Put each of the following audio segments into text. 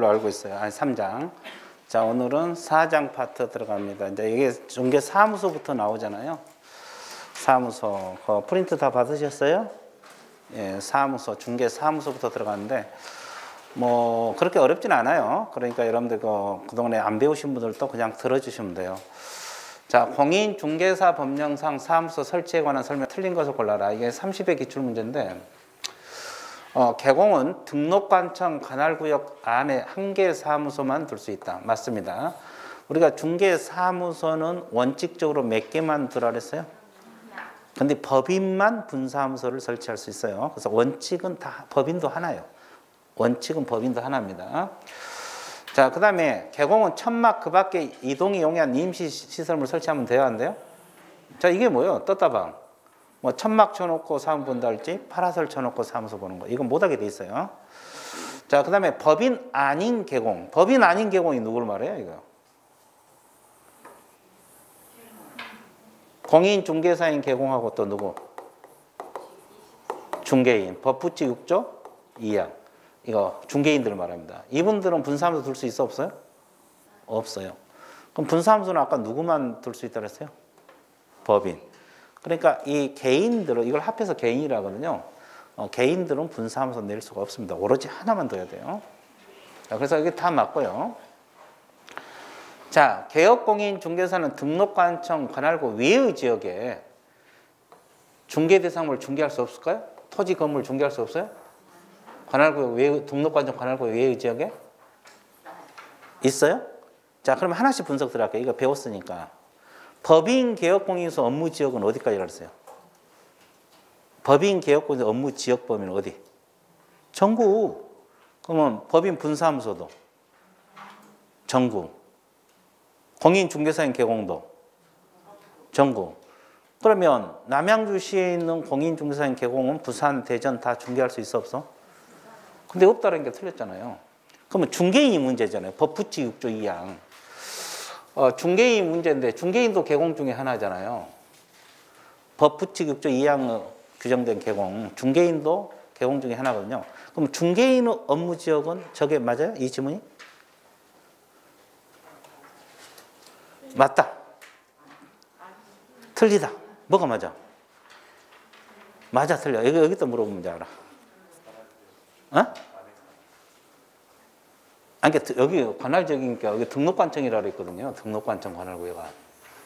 걸로 알고 있어요. 아니 3장. 자, 오늘은 4장 파트 들어갑니다. 이제 이게 중개 사무소부터 나오잖아요. 사무소. 프린트 다 받으셨어요? 예, 사무소, 중개 사무소부터 들어가는데 뭐 그렇게 어렵진 않아요. 그러니까 여러분들 그동안에 안 배우신 분들도 그냥 들어주시면 돼요. 자, 공인중개사 법령상 사무소 설치에 관한 설명 틀린 것을 골라라. 이게 30의 기출문제인데 개공은 등록관청 관할구역 안에 한 개의 사무소만 둘 수 있다. 맞습니다. 우리가 중개사무소는 원칙적으로 몇 개만 두라 그랬어요? 근데 법인만 분사무소를 설치할 수 있어요. 그래서 원칙은 다 법인도 하나예요. 원칙은 법인도 하나입니다. 자, 그 다음에 개공은 천막 그 밖에 이동이 용이한 임시시설물 설치하면 돼야 한대요. 자, 이게 뭐예요? 떴다방. 뭐 천막 쳐놓고 사무 본다 할지 파라솔 쳐놓고 사무소 보는 거. 이건 못하게 돼 있어요. 자, 그 다음에 법인 아닌 개공. 법인 아닌 개공이 누구를 말해요? 이거. 공인중개사인 개공하고 또 누구? 중개인. 법부치 6조 2항. 이거 중개인들을 말합니다. 이분들은 분사무소 둘 수 있어 없어요? 없어요. 그럼 분사무소는 아까 누구만 둘 수 있다 그랬어요? 법인. 그러니까 이 개인들은 이걸 합해서 개인이라거든요. 개인들은 분사무소 낼 수가 없습니다. 오로지 하나만 둬야 돼요. 자, 그래서 이게 다 맞고요. 자, 개업공인중개사는 등록관청 관할구 외의 지역에 중개대상물 중개할 수 없을까요? 토지 건물 중개할 수 없어요? 관할구 외의, 등록관청 관할구 외의 지역에 있어요? 자, 그럼 하나씩 분석 들어갈게요. 이거 배웠으니까. 법인 개업공인소 업무 지역은 어디까지 갔어요? 법인 개업공인소 업무 지역 범위는 어디? 전국. 그러면 법인 분사무소도 전국. 공인중개사인 개공도 전국. 그러면 남양주시에 있는 공인중개사인 개공은 부산, 대전 다 중개할 수 있어 없어? 근데 없다는 게 틀렸잖아요. 그러면 중개인이 문제잖아요. 법부치 6조 2항. 중개인 문제인데 중개인도 개공 중에 하나잖아요. 법부치 6조 2항 규정된 개공. 중개인도 개공 중에 하나거든요. 그럼 중개인의 업무 지역은 저게 맞아요? 이 지문이? 맞다. 틀리다. 뭐가 맞아? 맞아, 틀려. 여기 또 물어보면 이제 알아. 어? 아니, 여기 관할적이니까 여기 등록관청이라고 했거든요. 등록관청 관할구역가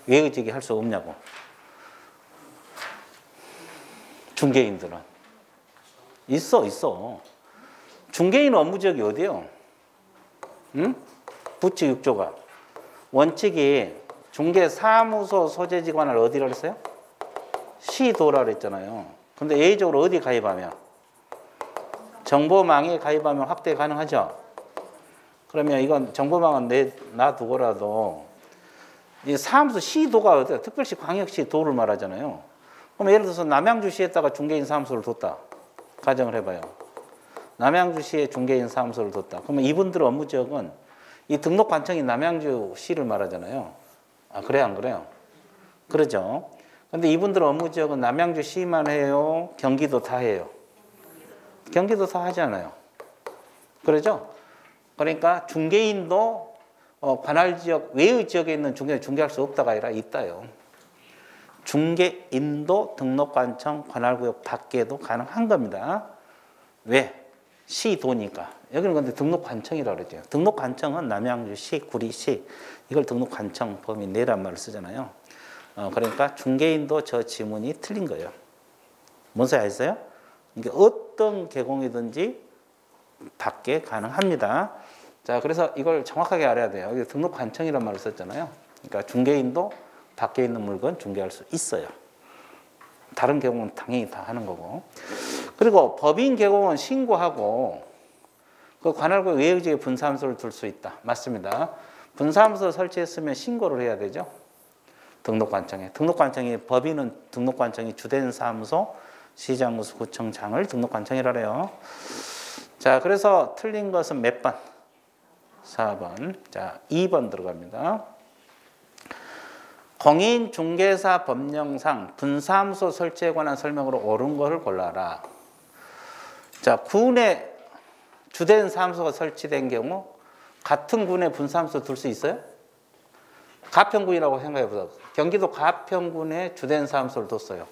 외의지기 할 수 없냐고. 중개인들은. 있어. 중개인 업무지역이 어디예요? 응? 부치 6조가. 원칙이 중개사무소 소재지관을 어디라고 했어요? 시도라 그랬잖아요. 근데 예외적으로 어디 가입하면? 정보망에 가입하면 확대 가능하죠? 그러면 이건 정보망은 놔두고라도 이 사무소 시도가 어때요? 특별시 광역시 도를 말하잖아요. 그럼 예를 들어서 남양주시에다가 중개인 사무소를 뒀다. 가정을 해봐요. 남양주시에 중개인 사무소를 뒀다. 그러면 이분들 업무 지역은 이 등록관청이 남양주시를 말하잖아요. 아, 그래요? 안 그래요? 그러죠. 근데 이분들 업무 지역은 남양주시만 해요? 경기도 다 해요? 경기도 다 하지 않아요? 그러죠? 그러니까 중개인도 관할지역 외의 지역에 있는 중개인 중개할 수 없다가 아니라 있다요. 중개인도 등록관청 관할구역 밖에도 가능한 겁니다. 왜? 시도니까. 여기는 근데 등록관청이라고 그러죠. 등록관청은 남양주시, 구리시 이걸 등록관청 범위 내란 말을 쓰잖아요. 그러니까 중개인도 저 지문이 틀린 거예요. 뭔 소리 아시어요? 이게 어떤 개공이든지 밖에 가능합니다. 자, 그래서 이걸 정확하게 알아야 돼요. 여기 등록관청이란 말을 썼잖아요. 그러니까 중개인도 밖에 있는 물건 중개할 수 있어요. 다른 개공은 당연히 다 하는 거고. 그리고 법인 개공은 신고하고 그 관할구 외의 지역에 분사무소를 둘 수 있다. 맞습니다. 분사무소 설치했으면 신고를 해야 되죠. 등록관청에. 법인은 등록관청이 주된 사무소, 시장구수, 구청장을 등록관청이라 그래요. 자, 그래서 틀린 것은 몇 번? 4번. 자, 2번 들어갑니다. 공인중개사 법령상 분사무소 설치에 관한 설명으로 옳은 것을 골라라. 자, 군에 주된 사무소가 설치된 경우 같은 군에 분사함수 둘 수 있어요? 가평군이라고 생각해 보세요. 경기도 가평군에 주된 사함수를 뒀어요.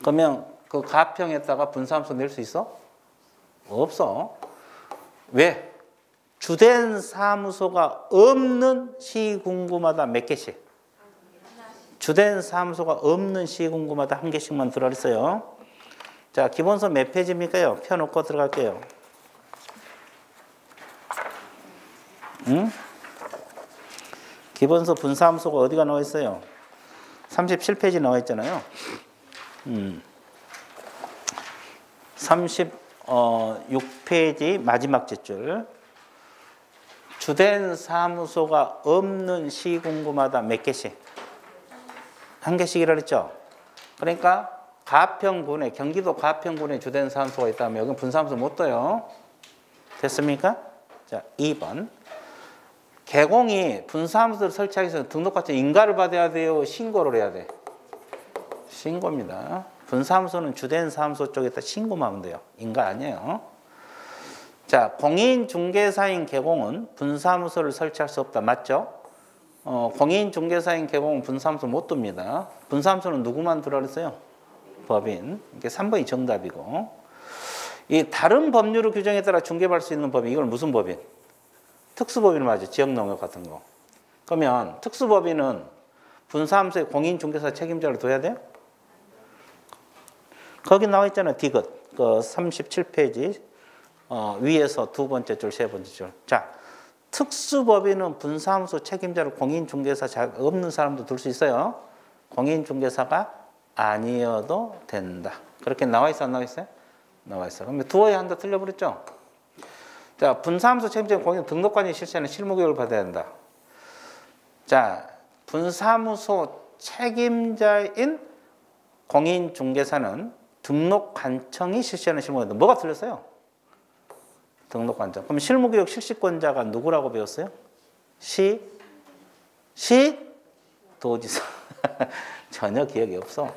그러면 그 가평에다가 분사함수 낼 수 있어? 없어. 왜? 주된 사무소가 없는 시군구마다 몇 개씩? 주된 사무소가 없는 시군구마다 한 개씩만 들어있어요. 자, 기본서 몇 페이지입니까요? 펴놓고 들어갈게요. 응? 기본서 분사함수가 어디가 나와 있어요? 37페이지 나와 있잖아요. 36페이지 마지막 뒷줄. 주된 사무소가 없는 시군구마다 몇 개씩? 한 개씩이라 그랬죠? 그러니까 가평군에, 경기도 가평군에 주된 사무소가 있다면 여기는 분사함수 못 둬요. 됐습니까? 자, 2번. 개공이 분사함수를 설치하기 위해서 등록과정 인가를 받아야 돼요? 신고를 해야 돼? 신고입니다. 분사함수는 주된 사무소 쪽에다 신고만 하면 돼요. 인가 아니에요. 자, 공인중개사인 개공은 분사무소를 설치할 수 없다. 맞죠? 공인중개사인 개공은 분사무소 못 둡니다. 분사무소는 누구만 두라 그랬어요? 법인. 이게 3번이 정답이고. 이 다른 법률의 규정에 따라 중개받을 수 있는 법인, 이건 무슨 법인? 특수법인 맞죠? 지역농협 같은 거. 그러면 특수법인은 분사무소에 공인중개사 책임자를 둬야 돼요? 거기 나와 있잖아요. 디귿. 그 37페이지. 위에서 두 번째 줄, 세 번째 줄. 자, 특수법인은 분사무소 책임자를 공인중개사 없는 사람도 둘 수 있어요. 공인중개사가 아니어도 된다. 그렇게 나와 있어, 안 나와 있어요? 나와 있어. 그러면 두어야 한다 틀려버렸죠? 자, 분사무소 책임자 공인 등록관이 실시하는 실무교육을 받아야 된다. 자, 분사무소 책임자인 공인중개사는 등록관청이 실시하는 실무교육인데 뭐가 틀렸어요? 등록관청. 그럼 실무교육 실시권자가 누구라고 배웠어요? 도지사. 전혀 기억이 없어.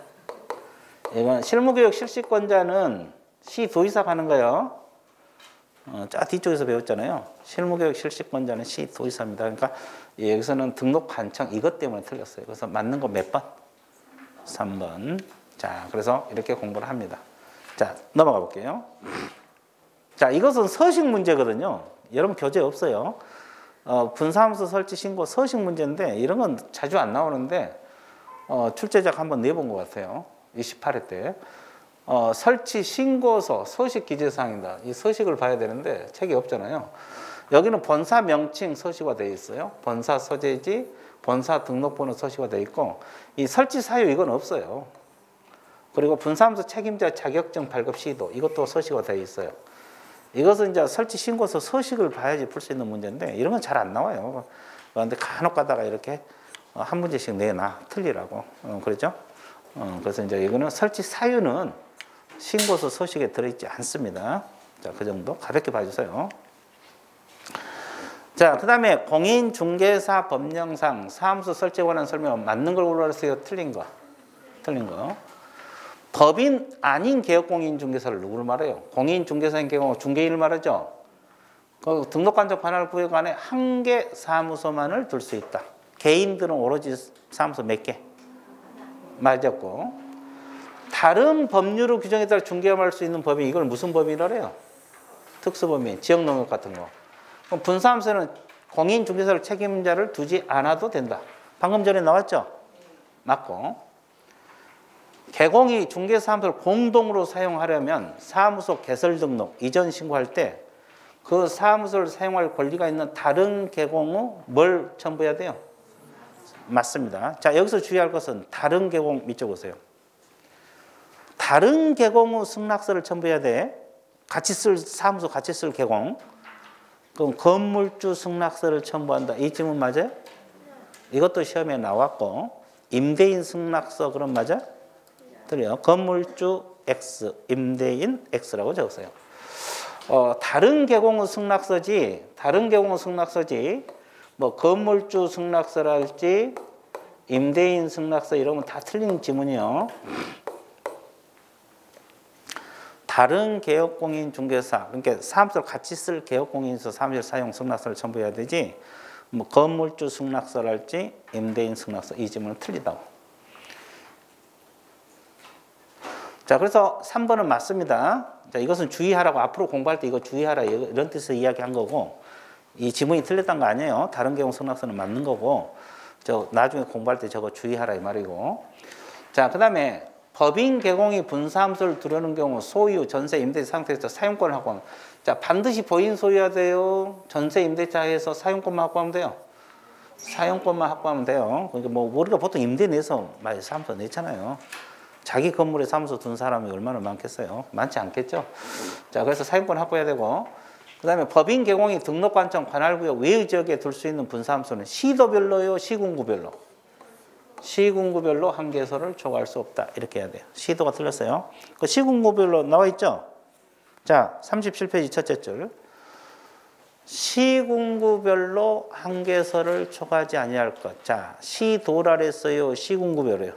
이건 실무교육 실시권자는 시도지사가 하는 거예요. 저 뒤쪽에서 배웠잖아요. 실무교육 실시권자는 시도지사입니다. 그러니까 여기서는 등록관청 이것 때문에 틀렸어요. 그래서 맞는 거 몇 번? 3번. 자, 그래서 이렇게 공부를 합니다. 자, 넘어가 볼게요. 자, 이것은 서식 문제거든요. 여러분 교재 없어요. 분사무소 설치 신고 서식 문제인데 이런 건 자주 안 나오는데 출제자가 한번 내본 것 같아요. 28회 때. 설치 신고서 서식 기재사항이다. 이 서식을 봐야 되는데 책이 없잖아요. 여기는 본사 명칭 서식화 되어 있어요. 본사 소재지, 본사 등록번호 서식화 되어 있고 이 설치 사유 이건 없어요. 그리고 분사무소 책임자 자격증 발급 시도 이것도 서식화 되어 있어요. 이것은 이제 설치 신고서 서식을 봐야지 풀 수 있는 문제인데 이런 건 잘 안 나와요. 그런데 간혹 가다가 이렇게 한 문제씩 내놔 틀리라고 그렇죠? 그래서 이제 이거는 설치 사유는 신고서 서식에 들어있지 않습니다. 자, 그 정도 가볍게 봐주세요. 자, 그 다음에 공인중개사 법령상 사무소 설치에 관한 설명은 맞는 걸 골라주세요. 틀린 거. 틀린 거. 법인 아닌 개업공인중개사를 누구를 말해요? 공인중개사인 경우 중개인을 말하죠. 그 등록관청 관할 구역 안에 한 개 사무소만을 둘 수 있다. 개인들은 오로지 사무소 몇 개? 맞았고. 다른 법률의 규정에 따라 중개업할 수 있는 법인 이걸 무슨 법인이라고 해요? 특수법인, 지역농협 같은 거. 그럼 분사무소는 공인중개사를 책임자를 두지 않아도 된다. 방금 전에 나왔죠? 맞고. 개공이 중개사무소를 공동으로 사용하려면 사무소 개설 등록, 이전 신고할 때 그 사무소를 사용할 권리가 있는 다른 개공의 뭘 첨부해야 돼요? 맞습니다. 자, 여기서 주의할 것은 다른 개공 밑줄 보세요. 다른 개공의 승낙서를 첨부해야 돼. 같이 쓸 사무소 같이 쓸 개공. 그럼 건물주 승낙서를 첨부한다. 이 질문 맞아요? 이것도 시험에 나왔고 임대인 승낙서 그럼 맞아? 틀려. 건물주 X, 임대인 X라고 적었어요. 다른 개공의 승낙서지, 뭐 건물주 승낙서랄지, 임대인 승낙서 이러면 다 틀린 지문이요. 다른 개업공인중개사, 그러니까 사무소를 같이 쓸 개업공인에서 사무실 사용 승낙서를 첨부해야 되지, 뭐 건물주 승낙서랄지 임대인 승낙서 이 질문은 틀리다고. 자, 그래서 3번은 맞습니다. 자, 이것은 주의하라고, 앞으로 공부할 때 이거 주의하라 이런 뜻에서 이야기한 거고, 이 지문이 틀렸다는 거 아니에요. 다른 경우 승낙서는 맞는 거고, 저 나중에 공부할 때 저거 주의하라 이 말이고. 자, 그 다음에 법인 개공이 분사무소를 들어오는 경우 소유, 전세, 임대차 상태에서 사용권을 확보하면, 자, 반드시 본인 소유해야 돼요. 전세, 임대차에서 사용권만 확보하면 돼요. 사용권만 확보하면 돼요. 그러니까 뭐 우리가 보통 임대 내서 많이 사무소 내잖아요. 자기 건물에 사무소 둔 사람이 얼마나 많겠어요? 많지 않겠죠? 자, 그래서 사용권 확보해야 되고, 그 다음에 법인 개공이 등록관청 관할구역 외의 지역에 둘 수 있는 분사무소는 시도별로요, 시군구별로? 시군구별로 한 개소를 초과할 수 없다. 이렇게 해야 돼요. 시도가 틀렸어요. 그 시군구별로 나와 있죠? 자, 37페이지 첫째 줄. 시군구별로 한 개소를 초과하지 아니할 것. 자, 시도라 했어요, 시군구별로요?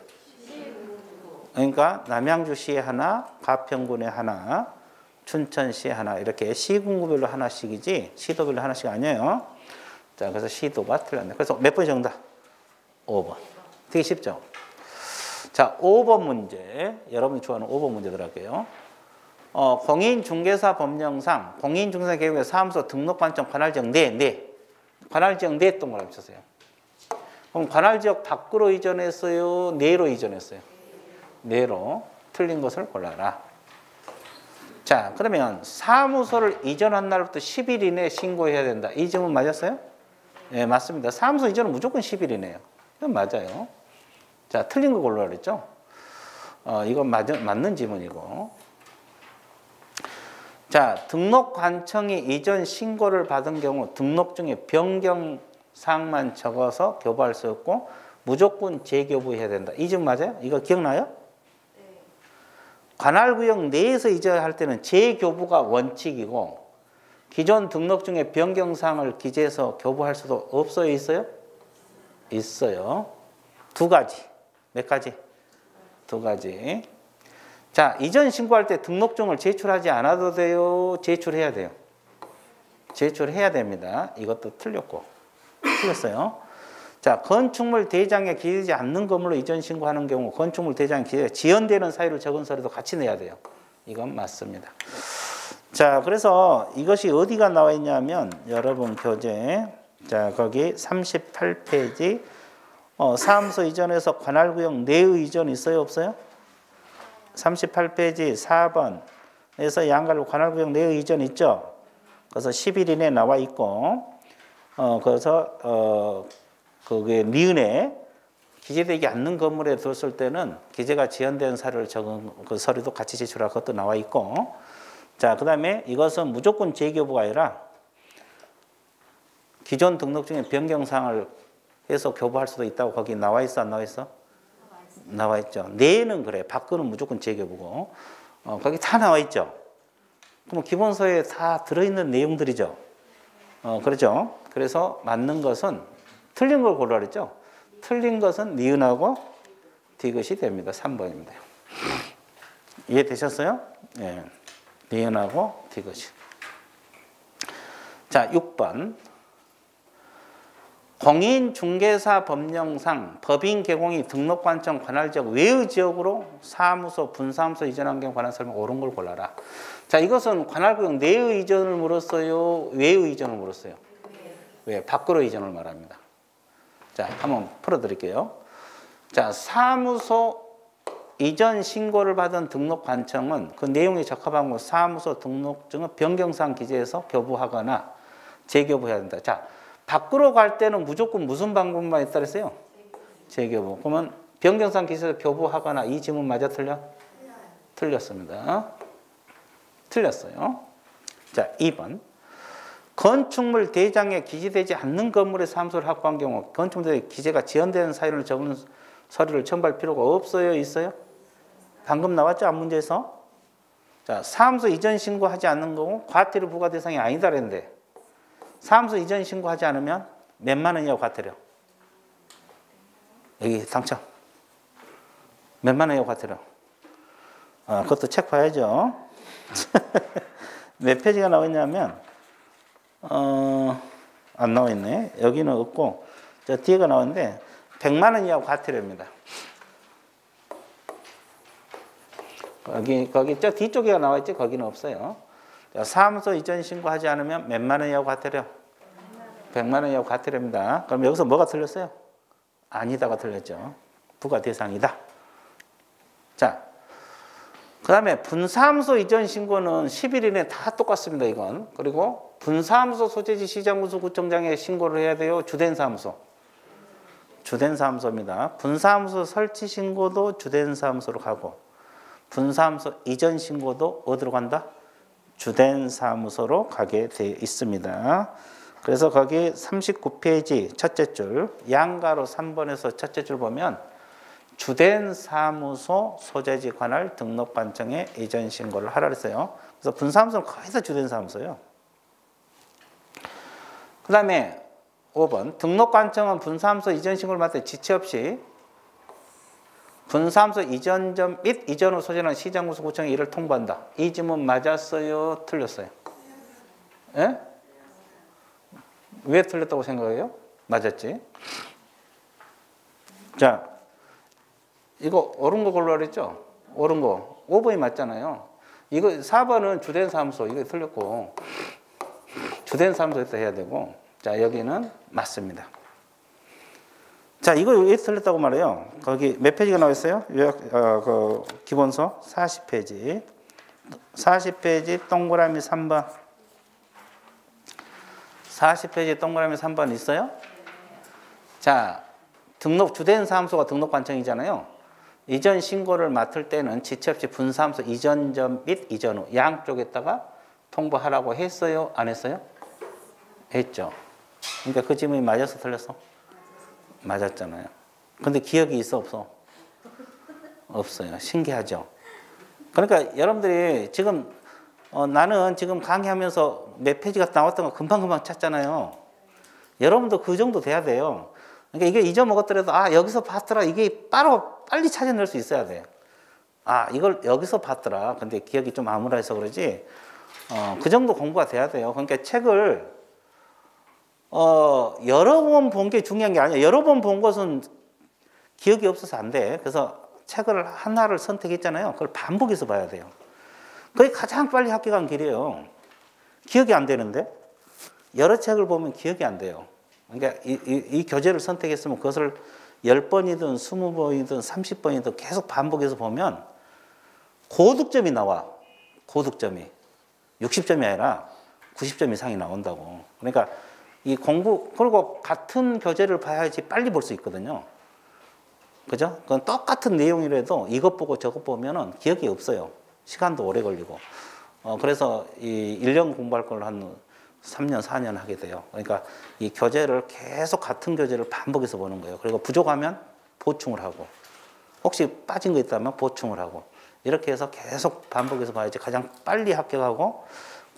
그러니까 남양주시에 하나, 가평군에 하나, 춘천시에 하나, 이렇게 시군구별로 하나씩이지 시도별로 하나씩 아니에요. 자, 그래서 시도가 틀렸네. 그래서 몇 번 정답? 5번. 되게 쉽죠? 자, 5번 문제. 여러분이 좋아하는 5번 문제 들어갈게요. 공인중개사 법령상 공인중개사 계획의 사무소 등록관청 관할지역 내. 관할지역 내 동그라미 쳐주세요. 그럼 관할지역 밖으로 이전했어요? 내로 이전했어요? 내로. 틀린 것을 골라라. 자, 그러면 사무소를 이전한 날부터 10일 이내에 신고해야 된다. 이 점은 맞았어요? 네, 맞습니다. 사무소 이전은 무조건 10일 이내요. 이건 맞아요. 자, 틀린 거 골라라 그랬죠? 이건 맞는 지문이고. 자, 등록관청이 이전 신고를 받은 경우 등록 중에 변경사항만 적어서 교부할 수 없고 무조건 재교부해야 된다. 이 점 맞아요? 이거 기억나요? 네. 관할구역 내에서 이전할 때는 재교부가 원칙이고 기존 등록 중에 변경사항을 기재해서 교부할 수도 없어요? 있어요? 있어요. 두 가지. 몇 가지? 두 가지. 자, 이전 신고할 때 등록증을 제출하지 않아도 돼요? 제출해야 돼요? 제출해야 됩니다. 이것도 틀렸고. 틀렸어요. 자, 건축물 대장에 기재되지 않는 건물로 이전 신고하는 경우 건축물 대장에 지연되는 사유를 적은 서류도 같이 내야 돼요. 이건 맞습니다. 자, 그래서 이것이 어디가 나와 있냐면 여러분 교재, 자, 거기 38페이지 사무소 이전에서 관할구역 내의 이전 있어요? 없어요? 38페이지 4번에서 양갈로 관할구역 내의 이전 있죠? 그래서 10일 이내에 나와 있고, 그래서 그게 니은에 기재되지 않는 건물에 뒀을 때는 기재가 지연된 사료를 적은 그 서류도 같이 제출할 것도 나와 있고, 자, 그 다음에 이것은 무조건 재교부가 아니라 기존 등록 중에 변경사항을 해서 교부할 수도 있다고 거기 나와 있어, 안 나와 있어? 나와 있죠. 내는 그래. 밖은 무조건 재교부고. 거기 다 나와 있죠. 그럼 기본서에 다 들어있는 내용들이죠. 그렇죠. 그래서 맞는 것은 틀린 걸 고르라 그랬죠. 틀린 것은 니은하고 디귿이 됩니다. 3번입니다. 이해되셨어요? 네. 니은하고 디귿이. 자, 6번. 공인중개사 법령상 법인 개공이 등록관청 관할지역 외의 지역으로 사무소, 분사무소 이전한 경우 관한 설명 옳은 걸 골라라. 자, 이것은 관할구역 내의 이전을 물었어요? 외의 이전을 물었어요? 왜? 밖으로 이전을 말합니다. 자, 한번 풀어드릴게요. 자, 사무소 이전 신고를 받은 등록관청은 그 내용에 적합한 것 사무소 등록증은 변경사항 기재해서 교부하거나 재교부해야 된다. 자, 밖으로 갈 때는 무조건 무슨 방법만 있다 그랬어요? 재교부. 그러면 변경사항 기재해서 교부하거나 이 지문 맞아 틀려? 틀렸습니다. 틀렸어요. 자, 2번. 건축물 대장에 기재되지 않는 건물의 사무소를 확보한 경우 건축물 대장에 기재가 지연되는 사유를 적은 서류를 첨부할 필요가 없어요? 있어요? 방금 나왔죠? 앞 문제에서. 자, 사무소 이전 신고하지 않는 경우 과태료 부과 대상이 아니다 그랬는데 사무소 이전 신고하지 않으면 몇만 원이냐고 과태료. 여기 당첨. 몇만 원이냐고 과태료. 그것도 책 봐야죠. 몇 페이지가 나와 있냐면 안 나와 있네. 여기는 없고 저 뒤에가 나오는데 100만 원 이하고 과태료입니다. 거기 저 뒤쪽에 나와 있지 거기는 없어요. 자, 사무소 이전 신고하지 않으면 몇만 원 이하고 과태료? 100만 원 이하고 과태료입니다. 그럼 여기서 뭐가 틀렸어요? 아니다가 틀렸죠. 부과 대상이다. 자, 그 다음에 분사무소 이전 신고는 10일 이내 다 똑같습니다. 이건. 그리고 분사무소 소재지 시장군수구청장에 신고를 해야 돼요. 주된 사무소. 주된 사무소입니다. 분사무소 설치 신고도 주된 사무소로 가고 분사무소 이전 신고도 어디로 간다? 주된 사무소로 가게 되어 있습니다. 그래서 거기 39페이지 첫째 줄 양가로 3번에서 첫째 줄 보면 주된 사무소 소재지 관할 등록관청에 이전 신고를 하라 그랬어요. 그래서 분사무소는 거의 다 주된 사무소예요. 그 다음에 5번 등록관청은 분사무소 이전 신고를 맡을 지체 없이 분사무소 이전 전 및 이전 후 소재는 시장군수구청에 이를 통보한다. 이 지문 맞았어요? 틀렸어요? 예? 왜 틀렸다고 생각해요? 맞았지? 자, 이거 옳은 거 골라 그랬죠? 옳은 거. 5번이 맞잖아요. 이거 4번은 주된 사무소. 이거 틀렸고 주된 사무소에서 해야 되고 자, 여기는 맞습니다. 자, 이거 왜 틀렸다고 말해요? 거기 몇 페이지가 나와 있어요? 그 기본서 40페이지. 40페이지 동그라미 3번. 40페이지 동그라미 3번 있어요? 자, 등록 주된 사무소가 등록관청이잖아요. 이전 신고를 맡을 때는 지체 없이 분사무소 이전 전 및 이전 후 양쪽에다가 통보하라고 했어요? 안 했어요? 했죠. 그러니까 그 질문이 맞아서 틀렸어? 맞았잖아요. 근데 기억이 있어 없어? 없어요. 신기하죠. 그러니까 여러분들이 지금 나는 지금 강의하면서 몇 페이지가 나왔던 거 금방금방 찾잖아요. 여러분도 그 정도 돼야 돼요. 그러니까 이게 잊어먹었더라도 아 여기서 봤더라 이게 바로 빨리 찾아낼 수 있어야 돼. 아 이걸 여기서 봤더라. 근데 기억이 좀 암울해서 그러지. 그 정도 공부가 돼야 돼요. 그러니까 책을 여러 번 본 게 중요한 게 아니야. 여러 번 본 것은 기억이 없어서 안 돼. 그래서 책을 하나를 선택했잖아요. 그걸 반복해서 봐야 돼요. 그게 가장 빨리 합격한 길이에요. 기억이 안 되는데 여러 책을 보면 기억이 안 돼요. 그러니까 이 교재를 선택했으면 그것을 10번이든 20번이든 30번이든 계속 반복해서 보면 고득점이 나와. 고득점이 60점이 아니라 90점 이상이 나온다고. 그러니까 이 공부, 그리고 같은 교재를 봐야지 빨리 볼 수 있거든요. 그죠? 그건 똑같은 내용이라도 이것 보고 저것 보면은 기억이 없어요. 시간도 오래 걸리고. 그래서 이 1년 공부할 걸 한 3년, 4년 하게 돼요. 그러니까 이 교재를 계속 같은 교재를 반복해서 보는 거예요. 그리고 부족하면 보충을 하고, 혹시 빠진 거 있다면 보충을 하고, 이렇게 해서 계속 반복해서 봐야지 가장 빨리 합격하고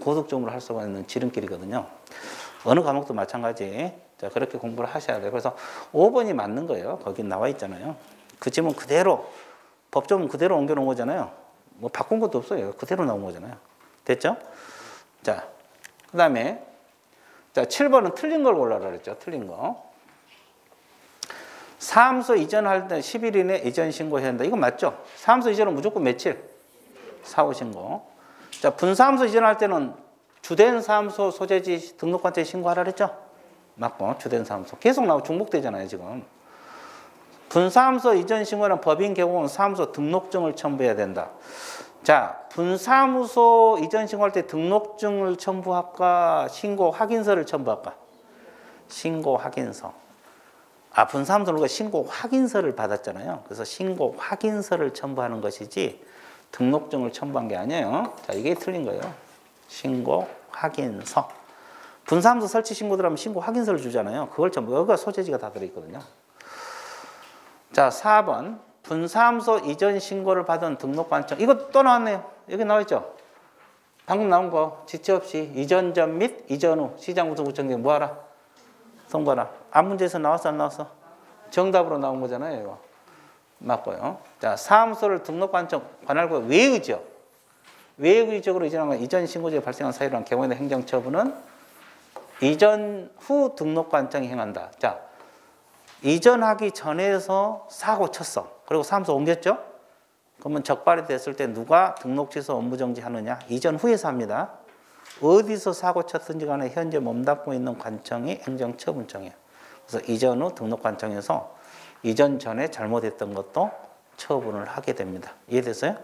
고득점을 할 수가 있는 지름길이거든요. 어느 과목도 마찬가지. 자, 그렇게 공부를 하셔야 돼요. 그래서 5번이 맞는 거예요. 거기 나와 있잖아요. 그 지문 그대로, 법조문 그대로 옮겨놓은 거잖아요. 뭐 바꾼 것도 없어요. 그대로 나온 거잖아요. 됐죠? 자, 그 다음에, 자, 7번은 틀린 걸 골라라 그랬죠. 틀린 거. 사무소 이전할 때 10일 이내 이전 신고해야 한다. 이거 맞죠? 사무소 이전은 무조건 며칠? 사후 신고. 자, 분사무소 이전할 때는 주된 사무소 소재지 등록관청에 신고하라 그랬죠? 맞고, 주된 사무소. 계속 나오고 중복되잖아요, 지금. 분사무소 이전 신고는 법인 개공은 사무소 등록증을 첨부해야 된다. 자, 분사무소 이전 신고할 때 등록증을 첨부할까? 신고 확인서를 첨부할까? 신고 확인서. 아, 분사무소는 우리가 신고 확인서를 받았잖아요. 그래서 신고 확인서를 첨부하는 것이지 등록증을 첨부한 게 아니에요. 자, 이게 틀린 거예요. 신고 확인서. 분사무소 설치 신고 들어가면 신고 확인서를 주잖아요. 그걸 첨부. 여기가 소재지가 다 들어있거든요. 자, 4번. 분사무소 이전 신고를 받은 등록관청. 이거 또 나왔네요. 여기 나와있죠? 방금 나온 거. 지체 없이 이전 전 및 이전 후 시장군수구청장에 뭐하라? 통과라. 앞 문제에서 나왔어 안 나왔어? 정답으로 나온 거잖아요. 이거. 맞고요. 자, 사무소를 등록관청 관할구역 외의죠. 외의적으로 이전한 건 이전 신고지에 발생한 사유로 한 개공에 대한 행정처분은 이전 후 등록관청이 행한다. 자, 이전하기 전에서 사고 쳤어. 그리고 사무소 옮겼죠? 그러면 적발이 됐을 때 누가 등록취소 업무정지하느냐? 이전 후에서 합니다. 어디서 사고 쳤든지 간에 현재 몸담고 있는 관청이 행정처분청이에요. 그래서 이전 후 등록관청에서 이전 전에 잘못했던 것도 처분을 하게 됩니다. 이해됐어요?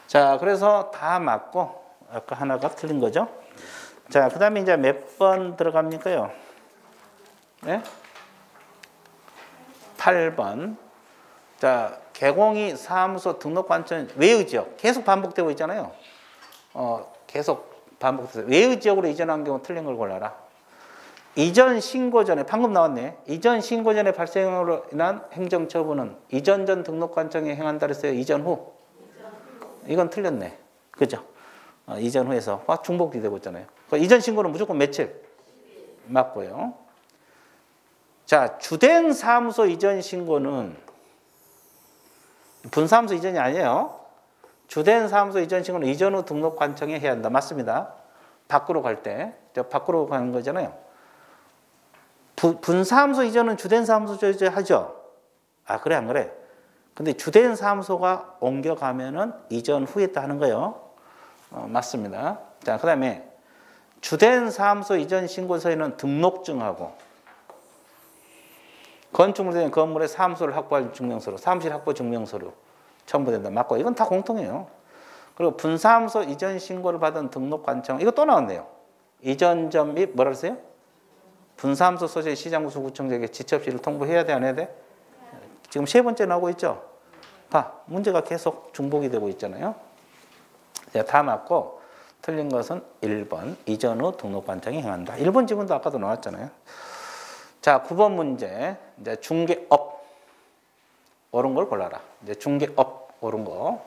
자, 그래서 다 맞고 아까 하나가 틀린 거죠. 자, 그 다음에 이제 몇 번 들어갑니까요? 네? 8번. 자, 개공이 사무소 등록관청 외의 지역 계속 반복되고 있잖아요. 계속 반복돼서 외의 지역으로 이전한 경우 틀린 걸 골라라. 이전 신고 전에 방금 나왔네. 이전 신고 전에 발생으로 인한 행정처분은 이전 전 등록관청에 행한다 그랬어요. 이전 후. 이건 틀렸네. 그죠? 이전 후에서 중복이 되고 있잖아요. 이전 신고는 무조건 며칠? 맞고요. 자, 주된 사무소 이전 신고는 분사무소 이전이 아니에요. 주된 사무소 이전 신고는 이전 후 등록관청에 해야 한다. 맞습니다. 밖으로 갈 때. 밖으로 가는 거잖아요. 분사무소 이전은 주된 사무소 하죠. 아, 그래 안 그래? 근데 주된 사무소가 옮겨가면은 이전 후에 또 하는 거예요. 맞습니다. 자, 그 다음에 주된 사무소 이전 신고서에는 등록증하고 건축물된 건물의 사무소를 확보할 증명서류, 사무실 확보 증명서류 첨부된다. 맞고 이건 다 공통이에요. 그리고 분사무소 이전 신고를 받은 등록관청 이거 또 나왔네요. 이전점 및 뭐라 그랬어요? 분사무소 소재 시장구수 구청장에게 지첩시를 통보해야 돼 안 해야 돼? 지금 세 번째 나오고 있죠? 봐, 문제가 계속 중복이 되고 있잖아요. 다 맞고 틀린 것은 1번 이전 후 등록관청이 행한다. 1번 지문도 아까도 나왔잖아요. 자, 9번 문제. 이제 중개업 옳은 걸 골라라. 이제 중개업 옳은 거.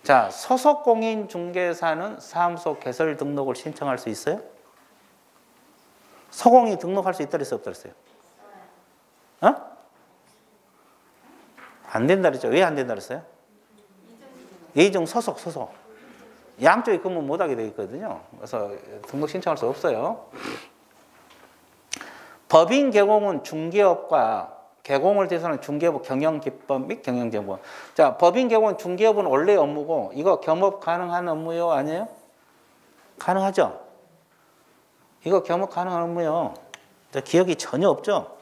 자, 소속 공인 중개사는 사무소 개설 등록을 신청할 수 있어요? 소공이 등록할 수 있다 그랬어요? 없다 그랬어요? 안 된다 그랬죠? 왜 안 된다 그랬어요? 예정 소속. 양쪽이 근무 못하게 되어 있거든요. 그래서 등록 신청할 수 없어요. 법인 개공은 중개업과 개공을 대상으로 중개업 경영기법 및 경영정보. 자, 법인 개공은 중개업은 원래 업무고 이거 겸업 가능한 업무요? 아니에요? 가능하죠? 이거 겸업 가능한 업무요. 기억이 전혀 없죠?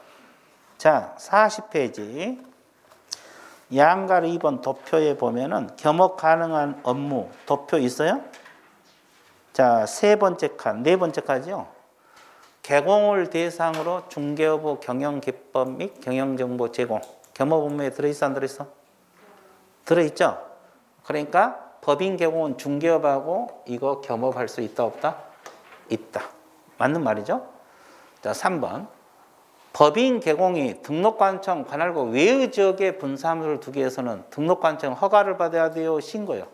자, 40페이지. 양가르 2번 도표에 보면은 겸업 가능한 업무 도표 있어요? 자, 세 번째 칸, 네 번째 칸이죠. 개공을 대상으로 중개업 경영기법 및 경영정보 제공. 겸업 업무에 들어있어 안 들어있어? 들어있죠? 그러니까 법인 개공은 중개업하고 이거 겸업할 수 있다 없다? 있다. 맞는 말이죠? 자, 3번. 법인 개공이 등록관청 관할구 외의 지역에 분사무소를 두기 위해서는 등록관청 허가를 받아야 돼요? 신고요?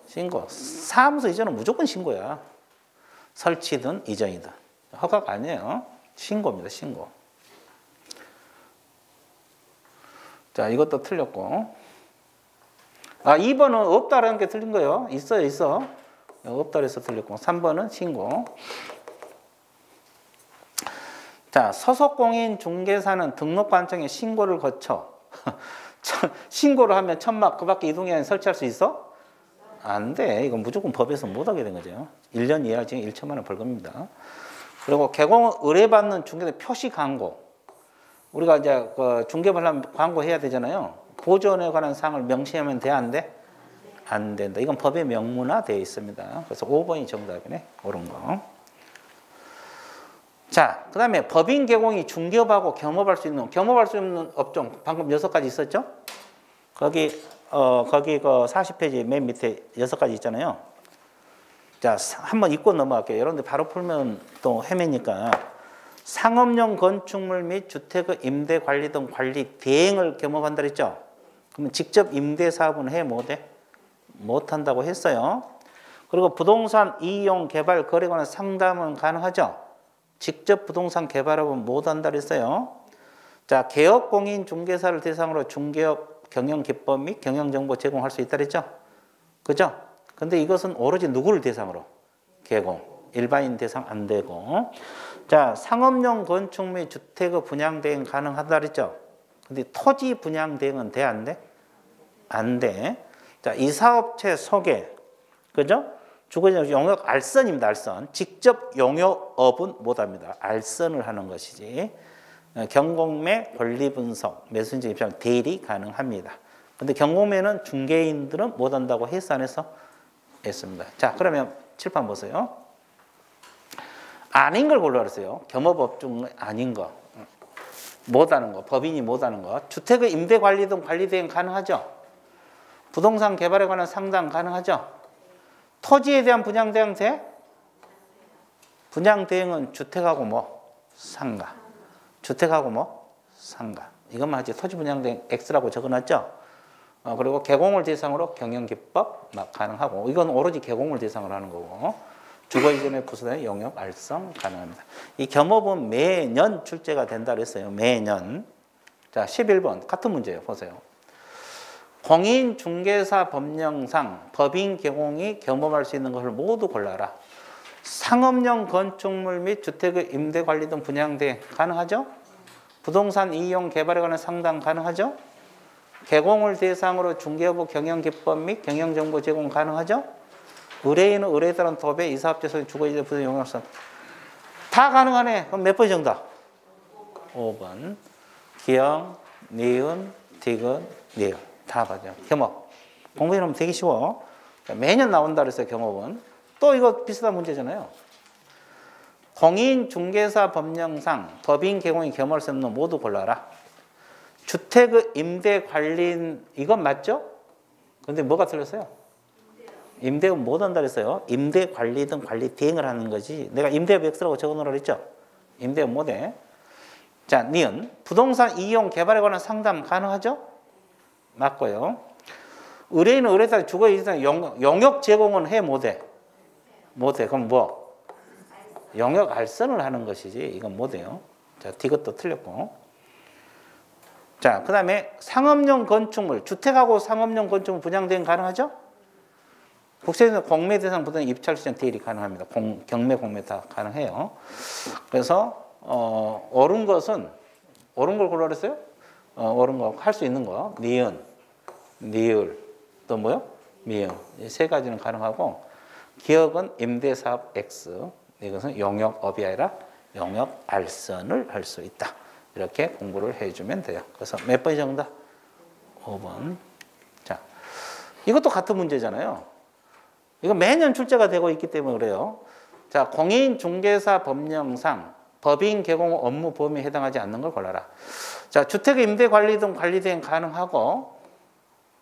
신고. 사무소 이전은 무조건 신고야. 설치든 이전이든. 허가가 아니에요. 신고입니다. 신고. 자, 이것도 틀렸고. 아, 2번은 없다라는 게 틀린 거예요. 있어. 없다 그래서 틀렸고. 3번은 신고. 자, 소속공인 중개사는 등록관청에 신고를 거쳐 신고를 하면 천막 그 밖에 이동이 설치할 수 있어? 안 돼. 이건 무조건 법에서 못하게 된 거죠. 1년 이하 징역 1천만 원 벌금입니다. 그리고 개공을 의뢰받는 중개사 표시 광고. 우리가 이제 그 중개업을 하면 광고해야 되잖아요. 보존에 관한 사항을 명시하면 돼? 안 돼? 안 된다. 이건 법에 명문화되어 있습니다. 그래서 5번이 정답이네. 옳은 거. 자, 그 다음에 법인 개공이 중개업하고 겸업할 수 있는 업종 방금 6가지 있었죠? 거기 그 40페이지 맨 밑에 6가지 있잖아요. 자, 한번 읽고 넘어갈게요. 여러분들 바로 풀면 또 헤매니까. 상업용 건축물 및 주택의 임대 관리 등 관리 대행을 겸업한다 그랬죠? 그러면 직접 임대 사업은 해 못해? 못한다고 했어요. 그리고 부동산 이용 개발 거래 관한 상담은 가능하죠? 직접 부동산 개발업은 못한다 그랬어요. 자, 개업 공인 중개사를 대상으로 중개업 경영 기법 및 경영 정보 제공할 수 있다 그랬죠? 그죠? 근데 이것은 오로지 누구를 대상으로? 개공. 일반인 대상 안 되고. 자, 상업용 건축 및 주택의 분양 대행 가능하다 그랬죠? 근데 토지 분양 대행은 돼, 안 돼? 안 돼. 자, 이 사업체 소개. 그죠? 주거지 용역 알선입니다. 알선. 직접 용역업은 못합니다. 알선을 하는 것이지. 경공매 권리 분석, 매수인적 입장 대리 가능합니다. 근데 경공매는 중개인들은 못한다고 했어 안 했어? 했습니다. 자, 그러면 칠판 보세요. 아닌 걸 골라 그랬어요. 겸업업 중 아닌 거. 못하는 거. 법인이 못하는 거. 주택의 임대 관리 등 관리 대행 가능하죠? 부동산 개발에 관한 상담 가능하죠? 토지에 대한 분양 대행 돼? 분양 대행은 주택하고 뭐? 상가. 주택하고 뭐? 상가. 이것만 하지. 토지 분양 대행 X라고 적어놨죠? 그리고 개공을 대상으로 경영기법 가능하고, 이건 오로지 개공을 대상으로 하는 거고, 주거 이전에 부수된 용역 알선 가능합니다. 이 겸업은 매년 출제가 된다 그랬어요. 매년. 자, 11번 같은 문제예요. 보세요. 공인중개사 법령상 법인 개공이 겸업할 수 있는 것을 모두 골라라. 상업용 건축물 및 주택의 임대 관리 등 분양 대행 가능하죠? 부동산 이용 개발에 관한 상담 가능하죠? 개공을 대상으로 중개업의 경영기법 및 경영정보 제공 가능하죠? 의뢰인은 의뢰에 따른 도배, 이사업체 소유, 주거지대 부동 용역선 다 가능하네. 그럼 몇 번 정답? 5번. 기영, 니은, 디귿, 니은 다 맞아요. 겸업. 공부해놓으면 되게 쉬워. 매년 나온다 그랬어요. 겸업은. 또 이거 비슷한 문제잖아요. 공인중개사 법령상 법인 개공이 겸업할 수 없는 모두 골라라. 주택의 임대 관리인 이건 맞죠? 근데 뭐가 틀렸어요? 임대업 못 한다 그랬어요. 임대 관리 등 관리 대행을 하는 거지. 내가 임대업 X라고 적어놓으라 그랬죠? 임대업 못해. 자, 니은. 부동산 이용 개발에 관한 상담 가능하죠? 맞고요. 의뢰인은 의뢰사 주거 이상 용역 제공은 해 못해? 못해. 그럼 뭐? 용역 알선을 하는 것이지. 이건 못해요. 자, 이것도 틀렸고. 자, 그 다음에 상업용 건축물, 주택하고 상업용 건축물 분양 대행 가능하죠? 국세에서 공매 대상 부동 입찰 시장 대리 가능합니다. 경매, 공매 다 가능해요. 그래서 옳은 것은 옳은 걸 골라 그랬어요? 옳은 거 할 수 있는 거 니은, 니을, 또 뭐요? 미음. 이 세 가지는 가능하고 기업은 임대사업 X. 이것은 용역업이 아니라 용역 알선을 할 수 있다. 이렇게 공부를 해주면 돼요. 그래서 몇 번이 정답? 5번. 자, 이것도 같은 문제잖아요. 이거 매년 출제가 되고 있기 때문에 그래요. 자, 공인중개사 법령상 법인 개공 업무 범위에 해당하지 않는 걸 골라라. 자, 주택 임대 관리 등 관리 대행 가능하고,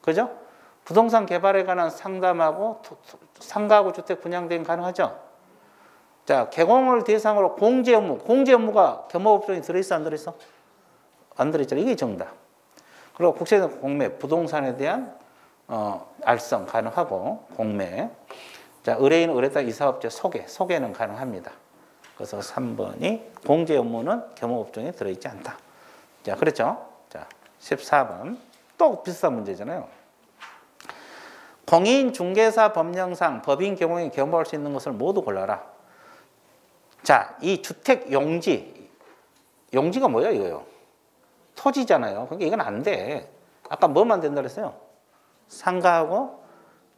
그죠? 부동산 개발에 관한 상담하고 상가하고 주택 분양 대행 가능하죠? 자, 개공을 대상으로 공제 업무가 겸업업종에 들어있어 안 들어있어? 안 들어있잖아. 이게 정답. 그리고 국세에서 공매, 부동산에 대한 알선 가능하고 공매. 자, 의뢰인, 의뢰자, 이사업체 소개는 가능합니다. 그래서 3번이 공제 업무는 겸업업종에 들어있지 않다. 자, 그렇죠? 자, 14번. 또 비슷한 문제잖아요. 공인중개사 법령상 법인 개공에 겸업할 수 있는 것을 모두 골라라. 자, 이 주택 용지가 뭐야 이거요? 토지잖아요. 그러니까 이건 안 돼. 아까 뭐만 된다 그랬어요? 상가하고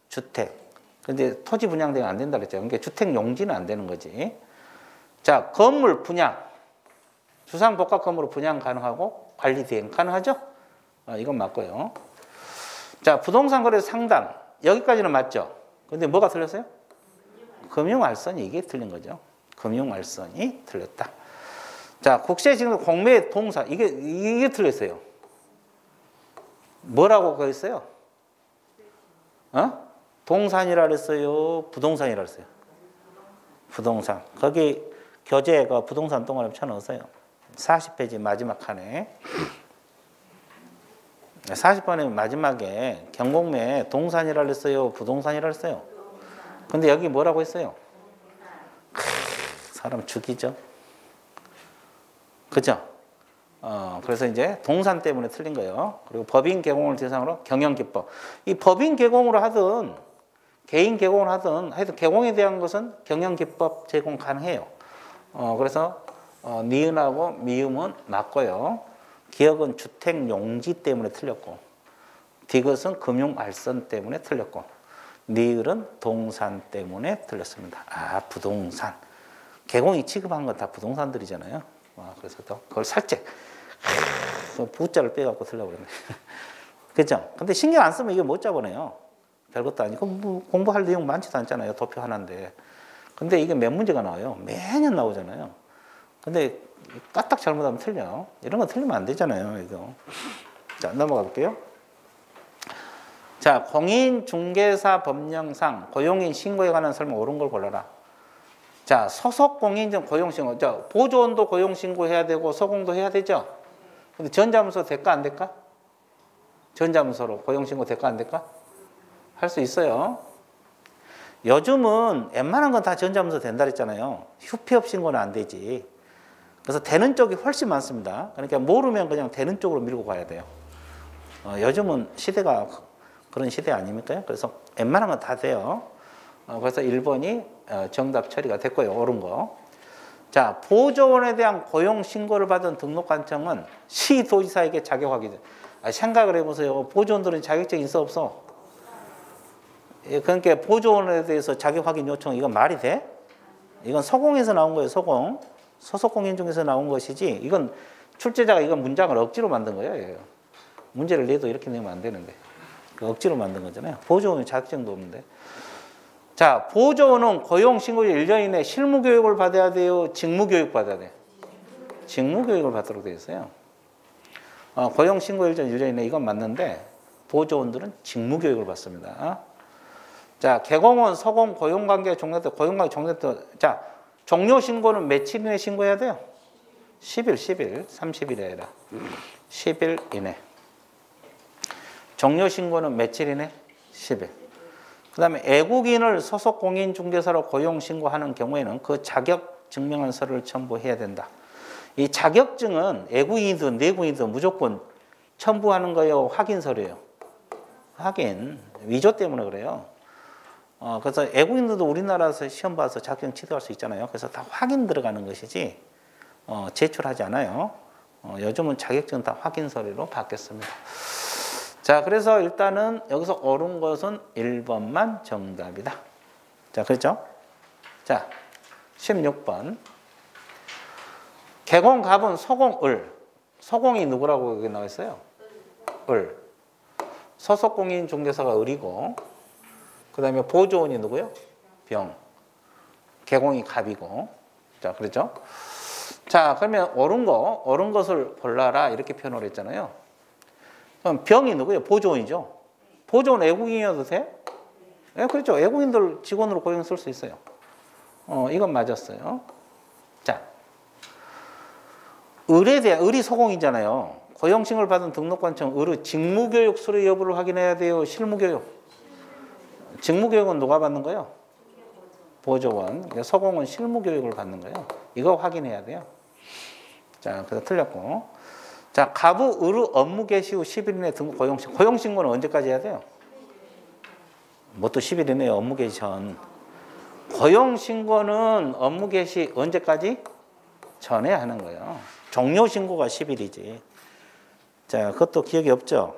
주택. 근데 토지 분양 대행 안 된다 그랬죠. 그러니까 주택 용지는 안 되는 거지. 자, 건물 분양. 주상복합 건물로 분양 가능하고 관리 대행 가능하죠? 이건 맞고요. 자, 부동산 거래 상담. 여기까지는 맞죠? 근데 뭐가 틀렸어요? 금융알선이 이게 틀린 거죠. 금융알선이 틀렸다. 자, 국세지금 공매 동사. 이게 틀렸어요. 뭐라고 그랬어요? 동산이라 그랬어요? 부동산이라 그랬어요? 부동산. 거기 교재가 부동산 동그라미 쳐넣으세요. 40페이지 마지막 칸에. 40번의 마지막에 경공매에 동산이라 그랬어요? 부동산이라 그랬어요? 근데 여기 뭐라고 했어요? 사람 죽이죠. 그죠? 그래서 이제 동산 때문에 틀린 거예요. 그리고 법인 개공을 대상으로 경영기법. 이 법인 개공으로 하든 개인 개공을 하든 하여튼 개공에 대한 것은 경영기법 제공 가능해요. 그래서 니은하고 미음은 맞고요. 기역은 주택용지 때문에 틀렸고 디귿은 금융알선 때문에 틀렸고 니을은 동산 때문에 틀렸습니다. 아, 부동산. 개공이 취급한 건 다 부동산들이잖아요. 그래서 또 그걸 살짝 부자를 빼갖고 틀려고 그러네. 그죠? 근데 신경 안 쓰면 이게 못 잡아내요. 별것도 아니고 뭐 공부할 내용 많지도 않잖아요. 도표 하나인데. 근데 이게 몇 문제가 나와요. 매년 나오잖아요. 근데 까딱 잘못하면 틀려. 이런 거 틀리면 안 되잖아요. 이거. 자, 넘어가 볼게요. 자, 공인중개사 법령상 고용인 신고에 관한 설명 옳은 걸 골라라. 자, 소속 공인중 고용신고. 자, 보조원도 고용신고해야 되고 소공도 해야 되죠. 근데 전자문서 될까 안 될까? 전자문서로 고용신고 될까 안 될까? 할 수 있어요. 요즘은 웬만한 건 다 전자문서 된다 그랬잖아요. 휴피업 신고는 안 되지. 그래서 되는 쪽이 훨씬 많습니다. 그러니까 모르면 그냥 되는 쪽으로 밀고 가야 돼요. 요즘은 시대가 그런 시대 아닙니까? 그래서 웬만한 건 다 돼요. 그래서 1번이 정답 처리가 됐고요. 옳은 거. 자, 보조원에 대한 고용 신고를 받은 등록관청은 시도지사에게 자격하게 돼. 생각을 해보세요. 보조원들은 자격증 있어 없어? 그러니까 보조원에 대해서 자격 확인 요청 이건 말이 돼? 이건 소공에서 나온 거예요. 소공. 소속 공인 중에서 나온 것이지. 이건 출제자가 이건 문장을 억지로 만든 거예요. 문제를 내도 이렇게 내면 안 되는데. 억지로 만든 거잖아요. 보조원은 자격증도 없는데. 자, 보조원은 고용신고일 1년 이내 실무교육을 받아야 돼요? 직무교육 받아야 돼요? 직무교육을 받도록 되어 있어요. 고용신고일 1년 이내 이건 맞는데 보조원들은 직무교육을 받습니다. 자, 개공원, 소공, 고용관계 종료 때, 고용관계 종료 때, 자, 종료신고는 며칠 이내 신고해야 돼요? 10일, 30일이 아니라 10일 이내. 종료신고는 며칠 이내? 10일. 그 다음에 애국인을 소속 공인중개사로 고용신고하는 경우에는 그 자격 증명한 서류를 첨부해야 된다. 이 자격증은 애국인이든 내국인이든 무조건 첨부하는 거예요? 확인 서류예요? 확인. 위조 때문에 그래요. 그래서 애국인들도 우리나라에서 시험 봐서 자격증 취득할 수 있잖아요. 그래서 다 확인 들어가는 것이지 제출하지 않아요. 요즘은 자격증 다 확인 서류로 바뀌었습니다. 자, 그래서 일단은 여기서 옳은 것은 1번만 정답이다. 자, 그렇죠? 자, 16번. 개공, 갑은, 소공, 을. 소공이 누구라고 여기 나와 있어요? 을. 소속 공인 중개사가 을이고, 그 다음에 보조원이 누구요? 병. 개공이 갑이고. 자, 그렇죠? 자, 그러면 옳은 것을 골라라. 이렇게 표현을 했잖아요. 그럼 병이 누구예요? 보조원이죠. 보조원 애국인이어도 돼? 네, 그렇죠. 애국인들 직원으로 고용 쓸 수 있어요. 이건 맞았어요. 자, 을에 대한, 을이 소공이잖아요. 고용신고를 받은 등록관청, 을의 직무교육 수료 여부를 확인해야 돼요? 실무교육? 직무교육은 누가 받는 거예요? 보조원. 소공은 실무교육을 받는 거예요. 이거 확인해야 돼요. 자, 그래서 틀렸고. 자, 갑우, 을의 업무 개시 후 10일 이내 등록 고용신고. 고용신고는 언제까지 해야 돼요? 뭐 또 10일 이내 업무 개시 전. 고용신고는 업무 개시 언제까지? 전에 하는 거예요. 종료신고가 10일이지. 자, 그것도 기억이 없죠?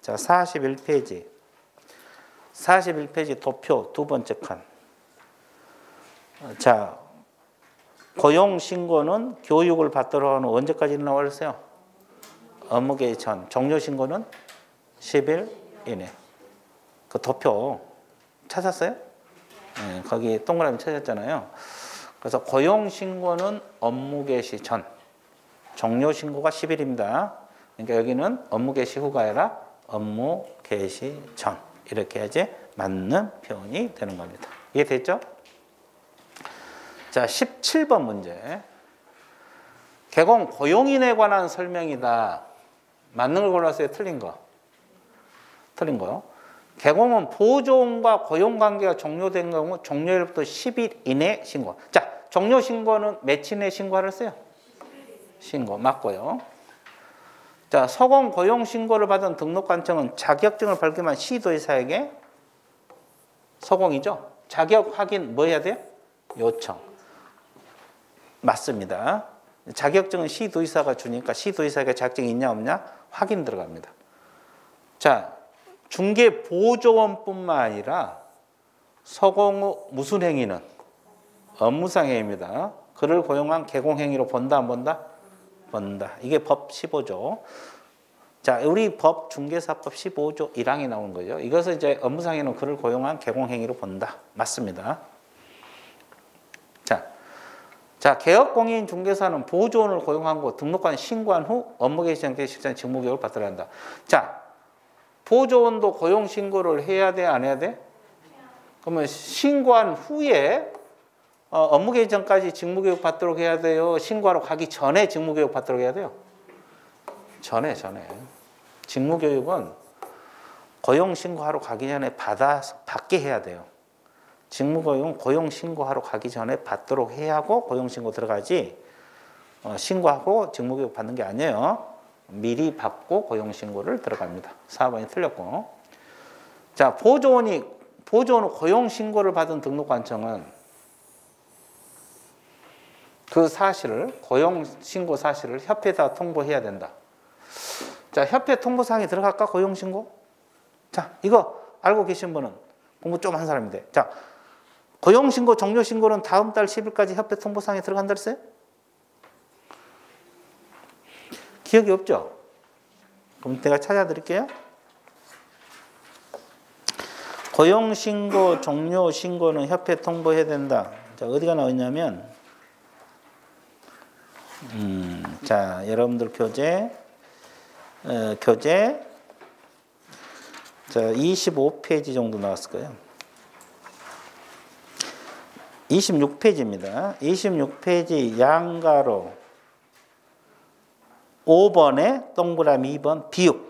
자, 41페이지. 41페이지 도표 두 번째 칸. 자, 고용신고는 교육을 받도록 하는 언제까지 나와 있어요? 업무 개시 전. 종료신고는 10일 이내. 그 도표 찾았어요? 네, 거기 동그라미 찾았잖아요. 그래서 고용신고는 업무 개시 전. 종료신고가 10일입니다. 그러니까 여기는 업무 개시 후가 아니라 업무 개시 전. 이렇게 해야지 맞는 표현이 되는 겁니다. 이해됐죠? 자, 17번 문제. 개공 고용인에 관한 설명이다. 맞는 걸 골랐어요? 틀린 거? 틀린 거요. 개공은 보조원과 고용관계가 종료된 경우 종료일부터 10일 이내 신고. 자, 종료신고는 며칠 이내 신고를 했어요? 신고. 맞고요. 자, 소공 고용신고를 받은 등록관청은 자격증을 발급한 시도지사에게 서공이죠. 자격 확인 뭐 해야 돼요? 요청. 맞습니다. 자격증은 시도지사가 주니까 시도지사가 자격증이 있냐 없냐 확인 들어갑니다. 자, 중개보조원뿐만 아니라 서공 후 무슨 행위는 업무상 행위입니다. 그를 고용한 개공행위로 본다 안 본다? 본다. 이게 법 15조. 자, 우리 법 중개사법 15조 1항이 나온 거죠. 이것을 이제 업무상에는 그를 고용한 개공행위로 본다. 맞습니다. 자, 개업공인 중개사는 보조원을 고용한 거 등록관 신고한 후 업무 개시 전에 실전 직무교육을 받도록 한다. 자, 보조원도 고용 신고를 해야 돼, 안 해야 돼? 그러면 신고한 후에 업무 개시 전까지 직무교육 받도록 해야 돼요. 신고하러 가기 전에 직무교육 받도록 해야 돼요. 전에. 직무교육은 고용 신고하러 가기 전에 받게 해야 돼요. 직무고용은 고용 신고하러 가기 전에 받도록 해야 하고 고용 신고 들어가지 신고하고 직무교육 받는 게 아니에요. 미리 받고 고용 신고를 들어갑니다. 4번이 틀렸고. 자, 보조원은 고용 신고를 받은 등록관청은 그 사실을 고용 신고 사실을 협회에다 통보해야 된다. 자, 협회 통보사항이 들어갈까? 고용 신고? 자, 이거 알고 계신 분은 공부 좀 한 사람인데. 자, 고용 신고 종료 신고는 다음 달 10일까지 협회 통보사항에 들어간다 그랬어요? 기억이 없죠? 그럼 제가 찾아드릴게요. 고용 신고 종료 신고는 협회 통보해야 된다. 자, 어디가 나오냐면 자, 여러분들 교재 자, 25페이지 정도 나왔을 거예요. 26페이지입니다. 26페이지 양가로 5번에 동그라미 2번 비읍.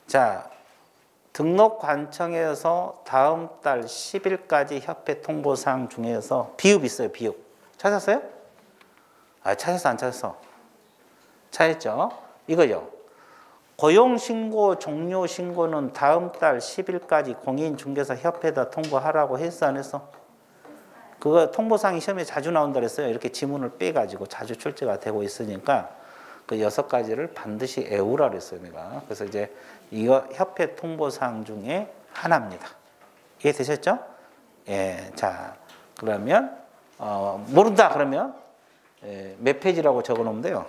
자, 등록관청에서 다음 달 10일까지 협회 통보사항 중에서 비읍 있어요. 비읍. 찾았어요? 아, 찾았어 안 찾았어? 찾았죠? 이거요. 고용신고 종료신고는 다음 달 10일까지 공인중개사 협회에다 통보하라고 했어 안 했어? 그거 통보사항이 시험에 자주 나온다 그랬어요. 이렇게 지문을 빼가지고 자주 출제가 되고 있으니까 그 6가지를 반드시 외우라 그랬어요. 내가. 그래서 이제 이거 협회 통보사항 중에 하나입니다. 이해되셨죠? 예, 자, 그러면 모른다 그러면 몇 페이지라고 적어놓으면 돼요?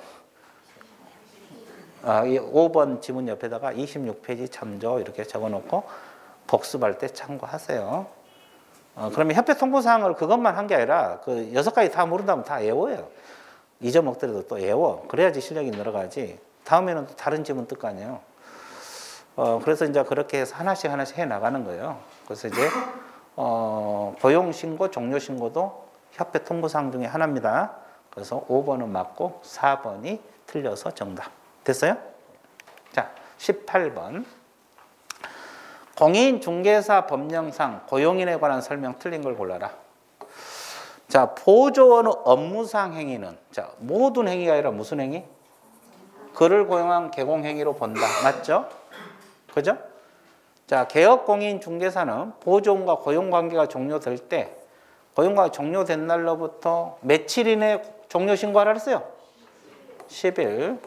이 5번 지문 옆에다가 26페이지 참조 이렇게 적어놓고 복습할 때 참고하세요. 그러면 협회 통보사항을 그것만 한 게 아니라 그 6가지 다 모른다면 다 외워요. 잊어먹더라도 또 외워. 그래야지 실력이 늘어가지. 다음에는 또 다른 지문 뜰 거 아니에요. 그래서 이제 그렇게 해서 하나씩 해 나가는 거예요. 그래서 이제 고용신고, 종료신고도 협회 통보사항 중에 하나입니다. 그래서 5번은 맞고 4번이 틀려서 정답. 됐어요? 자, 18번. 공인중개사 법령상 고용인에 관한 설명 틀린 걸 골라라. 자, 보조원의 업무상 행위는 자, 모든 행위가 아니라 무슨 행위? 그를 고용한 개공행위로 본다. 맞죠? 그죠? 자, 개업공인중개사는 보조원과 고용관계가 종료될 때 고용관계가 종료된 날로부터 며칠 이내 종료신고하라 그랬어요? 10일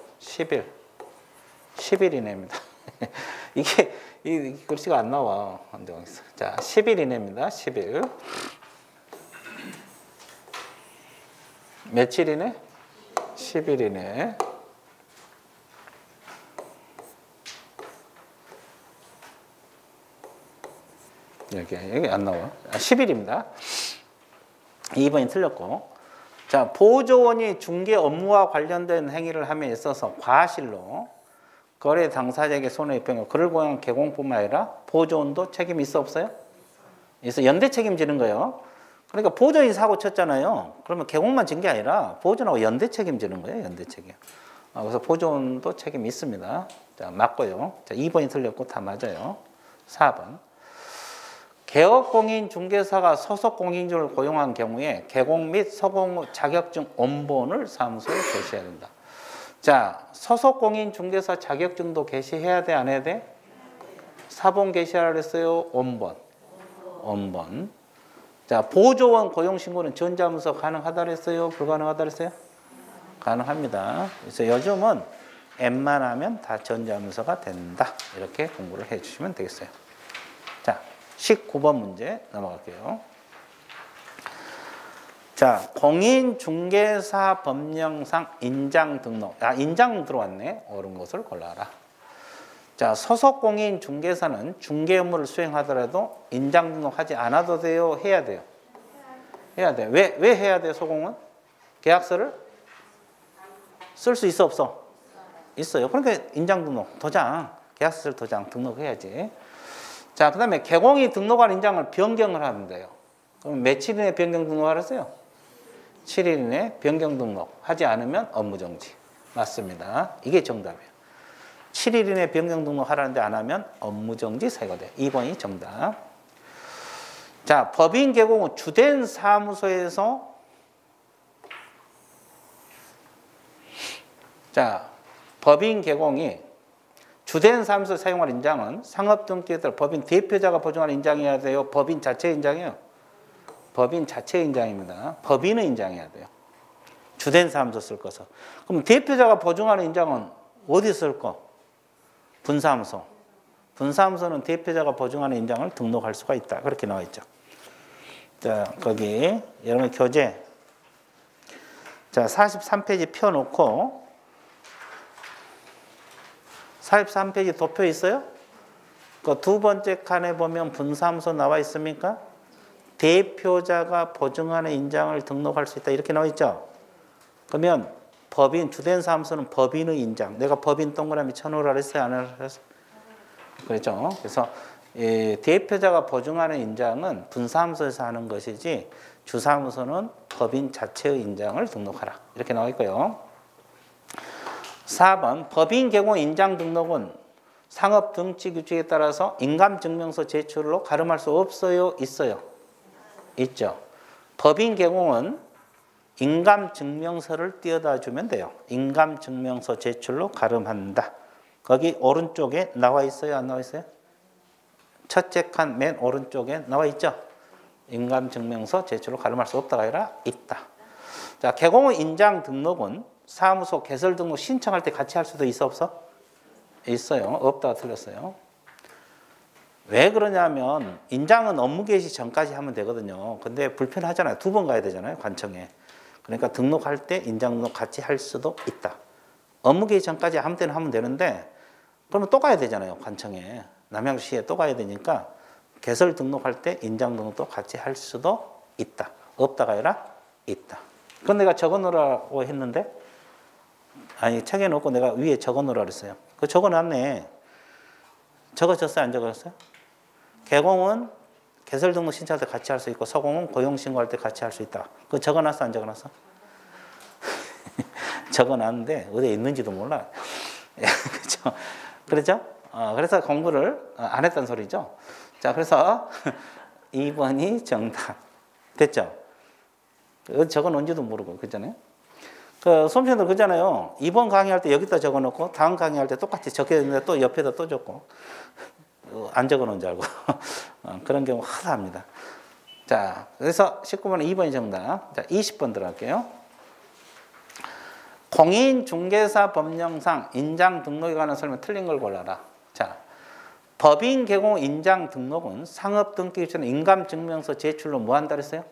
이내입니다. 이게 이 글씨가 안 나와. 자, 10일 이내입니다. 10일. 며칠 이내? 10일 이내. 여기 안 나와. 10일입니다. 2번이 틀렸고. 자, 보조원이 중개 업무와 관련된 행위를 함에 있어서 과실로 거래 당사자에게 손해입힌 그를 고용한 개공뿐만 아니라 보조원도 책임이 있어 없어요? 그래서 연대 책임지는 거예요. 그러니까 보조원이 사고 쳤잖아요. 그러면 개공만 진 게 아니라 보조원하고 연대 책임지는 거예요. 연대 책임. 그래서 보조원도 책임이 있습니다. 자, 맞고요. 자, 2번이 틀렸고 다 맞아요. 4번. 개업공인중개사가 소속공인중을 고용한 경우에 개공 및 서공 후 자격증 원본을 사무소에 게시해야 된다. 자, 소속공인중개사 자격증도 게시해야 돼, 안 해야 돼? 사본 게시하라 그랬어요? 원본? 원본. 자, 보조원 고용신고는 전자문서 가능하다 그랬어요? 불가능하다 그랬어요? 가능합니다. 그래서 요즘은 웬만하면 다 전자문서가 된다. 이렇게 공부를 해주시면 되겠어요. 자, 19번 문제 넘어갈게요. 자, 공인중개사 법령상 인장 등록. 인장 들어왔네. 옳은 것을 골라라. 자, 소속 공인중개사는 중개 업무를 수행하더라도 인장 등록하지 않아도 돼요? 해야 돼요? 해야 돼요. 왜 해야 돼요, 소공은? 계약서를 쓸 수 있어, 없어? 있어요. 그러니까 인장 등록, 도장, 계약서 도장 등록해야지. 자, 그 다음에 개공이 등록한 인장을 변경을 하면 돼요. 그럼 며칠 이내 변경 등록하랬어요? 7일 이내 변경 등록하지 않으면 업무정지. 맞습니다. 이게 정답이에요. 7일 이내 변경 등록하라는데 안 하면 업무정지 사유가 돼. 2번이 정답. 자, 법인 개공은 주된 사무소에서 법인 개공이 주된 사무소에서 사용할 인장은 상업등기에 따라 법인 대표자가 보증할 인장이어야 돼요? 법인 자체 인장이에요? 법인 자체 인장입니다. 법인의 인장해야 돼요. 주된 사무소 쓸 것은. 그럼 대표자가 보증하는 인장은 어디 쓸 거? 분사무소. 분사무소는 대표자가 보증하는 인장을 등록할 수가 있다. 그렇게 나와 있죠. 자, 거기 여러분 교재. 자, 43페이지 펴놓고 43페이지 도표 있어요? 그 두 번째 칸에 보면 분사무소 나와 있습니까? 대표자가 보증하는 인장을 등록할 수 있다. 이렇게 나와 있죠? 그러면 법인, 주된 사무소는 법인의 인장. 내가 법인 동그라미 쳐놓으라 그랬어요? 안 하랬어요? 그렇죠? 그래서 대표자가 보증하는 인장은 분사무소에서 하는 것이지 주사무소는 법인 자체의 인장을 등록하라. 이렇게 나와 있고요. 4번 법인 개공 인장 등록은 상업 등기 규칙에 따라서 인감증명서 제출로 가름할 수 없어요? 있어요? 있죠. 법인 개공은 인감증명서를 띄어다 주면 돼요. 인감증명서 제출로 가름한다. 거기 오른쪽에 나와 있어요? 안 나와 있어요? 첫째 칸 맨 오른쪽에 나와 있죠? 인감증명서 제출로 가름할 수 없다가 아니라 있다. 자, 개공의 인장 등록은 사무소 개설 등록 신청할 때 같이 할 수도 있어, 없어? 있어요. 없다가 틀렸어요. 왜 그러냐면 인장은 업무 개시 전까지 하면 되거든요. 근데 불편하잖아요. 2번 가야 되잖아요, 관청에. 그러니까 등록할 때 인장 등록 같이 할 수도 있다. 업무 개시 전까지 아무 때나 하면 되는데 그러면 또 가야 되잖아요, 관청에. 남양주시에 또 가야 되니까 개설 등록할 때 인장 등록도 같이 할 수도 있다. 없다가 아니라 있다. 그건 내가 적어놓으라고 했는데 아니 책에 놓고 내가 위에 적어놓으라 그랬어요. 그거 적어놨네. 적어졌어요? 안 적어졌어요? 개공은 개설 등록 신청할 때 같이 할 수 있고 소공은 고용 신고할 때 같이 할 수 있다. 그거 적어놨어? 안 적어놨어? 적어놨는데 어디에 있는지도 몰라. 그렇죠? 그렇죠? 그래서 공부를 안 했단 소리죠. 자, 그래서 2번이 정답. 됐죠? 적어놓은지도 모르고, 그잖아요. 그 수험생들 그잖아요. 2번 강의할 때 여기다 적어놓고 다음 강의할 때 똑같이 적혀있는데 또 옆에다 또 적고 안 적어놓은 줄 알고 그런 경우 하다 합니다. 자, 그래서 19번은 2번이 정답. 자, 20번 들어갈게요. 공인중개사 법령상 인장 등록에 관한 설명 틀린 걸 골라라. 자, 법인 개공 인장 등록은 상업 등기 입장에 인감증명서 제출로 뭐 한다 그랬어요?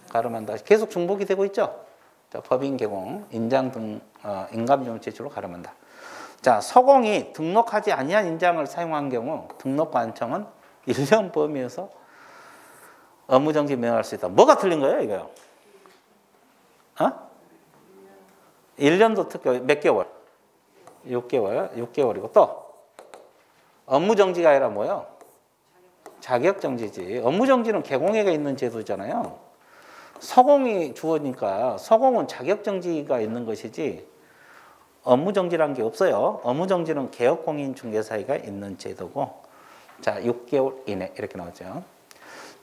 가름한다. 계속 중복이 되고 있죠? 자, 법인 개공 인장 등 인감증명 제출로 가름한다. 자, 서공이 등록하지 아니한 인장을 사용한 경우 등록관청은 1년 범위에서 업무정지 명할 수 있다. 뭐가 틀린 거예요, 이거요? 1년도 특별 몇 개월? 6개월. 6개월이고 또 업무정지가 아니라 뭐요? 자격정지지. 업무정지는 개공회가 있는 제도잖아요. 서공이 주어니까 서공은 자격정지가 있는 것이지 업무정지라는 게 없어요. 업무정지는 개업공인중개사회가 있는 제도고 자, 6개월 이내 이렇게 나오죠.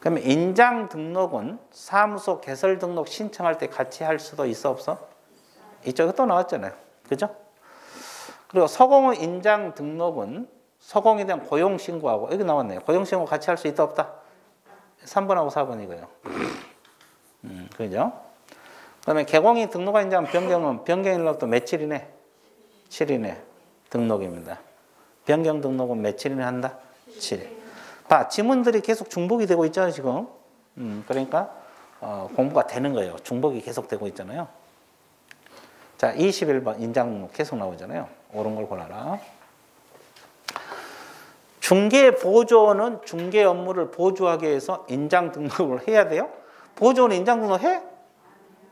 그러면 인장 등록은 사무소 개설 등록 신청할 때 같이 할 수도 있어, 없어? 이쪽에 또 나왔잖아요. 그죠? 그리고 서공의 인장 등록은 서공에 대한 고용신고하고 여기 나왔네요. 고용신고 같이 할 수 있다 없다? 3번하고 4번 이거요. 그죠? 그 다음에 개공이 등록한 인장 변경은 변경일로부터 며칠이네? 7일이네. 등록입니다. 변경 등록은 며칠이네 한다? 7일. 봐, 지문들이 계속 중복이 되고 있잖아요, 지금. 그러니까 공부가 되는 거예요. 중복이 계속 되고 있잖아요. 자, 21번 인장 등록 계속 나오잖아요. 옳은 걸 골라라. 중개보조원은 중개 업무를 보조하기 위해서 인장 등록을 해야 돼요? 보조원은 인장 등록 해?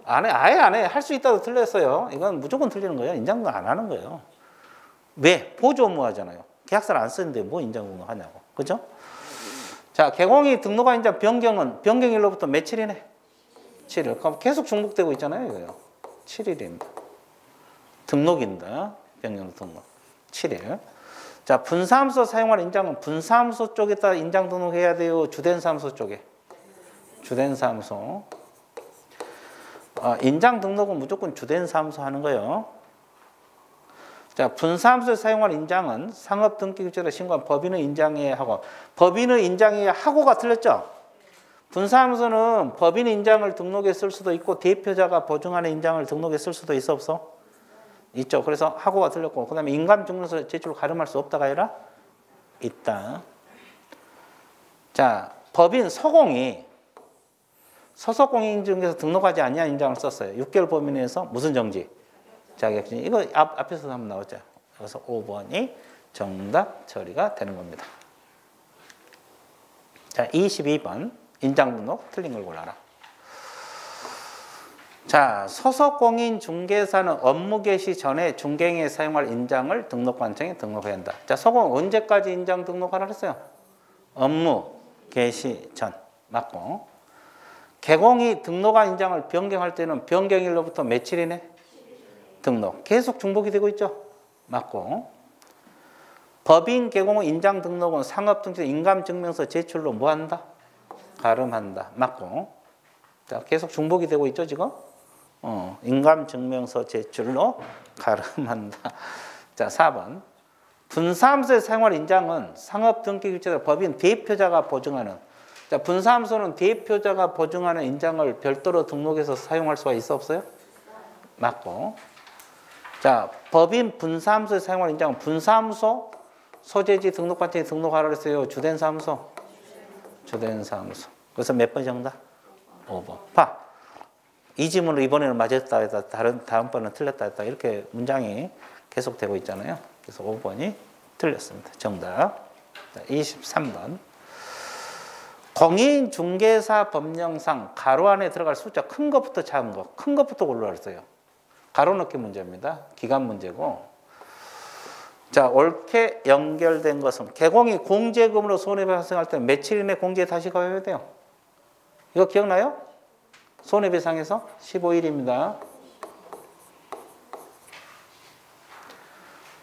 안 해. 아예 안 해. 할 수 있다고 틀렸어요. 이건 무조건 틀리는 거예요. 인장 등록 안 하는 거예요. 왜? 보조 업무 하잖아요. 계약서를 안 쓰는데 뭐 인장 등록 하냐고. 그죠? 자, 개공이 등록한 인장 변경은 변경일로부터 며칠이네? 7일. 그럼 계속 중복되고 있잖아요. 이거요. 7일입니다. 등록입니다. 변경 등록. 7일. 자, 분사함수 사용할 인장은 분사함수 쪽에다 인장 등록해야 돼요? 주된 사함수 쪽에? 주된 사함수. 인장 등록은 무조건 주된 사함수 하는 거예요. 자, 분사함수에 사용할 인장은 상업 등기 규칙에 신고한 법인의 인장해야 하고, 법인의 인장해야 하고가 틀렸죠? 분사함수는 법인의 인장을 등록해 쓸 수도 있고 대표자가 보증하는 인장을 등록해 쓸 수도 있어 없어? 있죠. 그래서 하고가 틀렸고, 그 다음에 인감증명서 제출 가름할 수 없다가 아니라 있다. 자, 법인 서공이 서석공인증에서 등록하지 아니한 인장을 썼어요. 6개월 범위 내에서 무슨 정지? 자격증. 이거 앞에서도 한번 나왔죠. 그래서 5번이 정답 처리가 되는 겁니다. 자, 22번 인장 등록 틀린 걸 골라라. 자, 서석공인 중개사는 업무 개시 전에 중개행위에 사용할 인장을 등록관청에 등록해야 한다. 자, 서공 언제까지 인장 등록하라 그랬어요? 업무 개시 전. 맞고. 개공이 등록한 인장을 변경할 때는 변경일로부터 며칠이네? 등록. 계속 중복이 되고 있죠? 맞고. 법인 개공 인장 등록은 상업등기 인감증명서 제출로 뭐 한다? 가름한다. 맞고. 자, 계속 중복이 되고 있죠, 지금? 인감증명서 제출로 가름한다. 자, 4번. 분사함수에 사용할 인장은 상업등기규칙에 법인 대표자가 보증하는. 자, 분사함수는 대표자가 보증하는 인장을 별도로 등록해서 사용할 수가 있어 없어요? 맞고. 자, 법인 분사함수에 사용할 인장은 분사함수 소재지 등록관청에 등록하라고 했어요. 주된 사무소? 주된 사무소. 그래서 몇 번 정답? 5번. 봐. 이 지문으로 이번에는 맞았다 했다, 다음번은 틀렸다 했다, 이렇게 문장이 계속되고 있잖아요. 그래서 5번이 틀렸습니다. 정답. 자, 23번. 공인중개사 법령상 가로 안에 들어갈 숫자 큰 것부터 작은 것, 큰 것부터 골라왔어요. 가로 넣기 문제입니다. 기간 문제고. 자, 옳게 연결된 것은 개공이 공제금으로 손해배 발생할 때 며칠 이내 공제에 다시 가야 돼요. 이거 기억나요? 손해배상에서 15일입니다.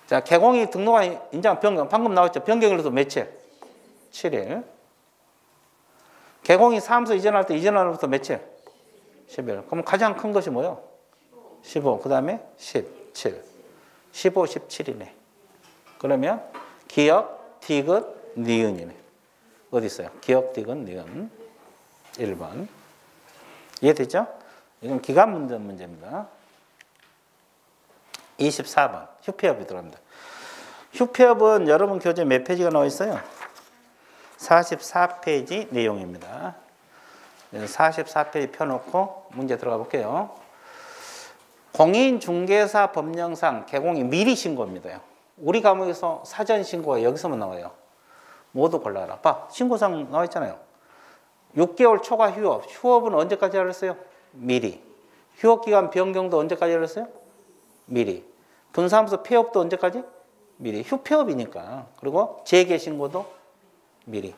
자, 개공이 등록한 인장 변경, 방금 나왔죠? 변경일로도 며칠? 7일. 개공이 사무소 이전할 때 이전하로부터 며칠? 10일. 그럼 가장 큰 것이 뭐예요? 15. 그 다음에 17. 15, 17이네. 그러면 기역, 디귿, 니은이네. 어디 있어요? 기역, 디귿, 니은. 1번. 이해되죠? 이건 기간 문제입니다. 24번. 휴폐업이 들어갑니다. 휴폐업은 여러분 교재 몇 페이지가 나와 있어요? 44페이지 내용입니다. 44페이지 펴놓고 문제 들어가 볼게요. 공인중개사 법령상 개공이 미리 신고입니다. 우리 과목에서 사전 신고가 여기서만 나와요. 모두 골라라. 봐, 신고상 나와 있잖아요. 6개월 초과 휴업. 휴업은 언제까지 알았어요? 미리. 휴업기간 변경도 언제까지 알았어요? 미리. 분사함수 폐업도 언제까지? 미리. 휴폐업이니까. 그리고 재개신고도 미리.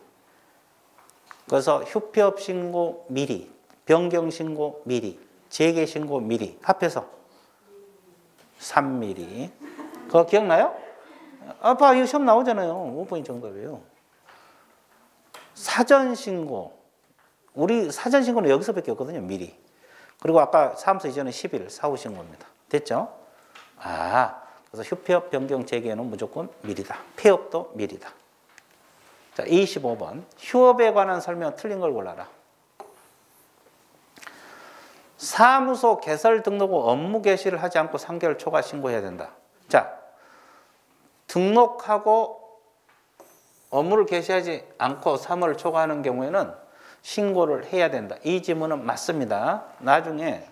그래서 휴폐업 신고 미리, 변경 신고 미리, 재개 신고 미리 합해서 3mm. 그거 기억나요? 아빠 이거 시험 나오잖아요. 5번이 정답이에요. 사전 신고. 우리 사전 신고는 여기서밖에 없거든요. 미리. 그리고 아까 사무소 이전에 10일 사후 신고입니다. 됐죠? 아, 그래서 휴폐업 변경 재개는 무조건 미리다. 폐업도 미리다. 자, 25번. 휴업에 관한 설명 틀린 걸 골라라. 사무소 개설 등록 후 업무 개시를 하지 않고 3개월 초과 신고해야 된다. 자, 등록하고 업무를 개시하지 않고 3월 초과하는 경우에는 신고를 해야 된다. 이 지문은 맞습니다. 나중에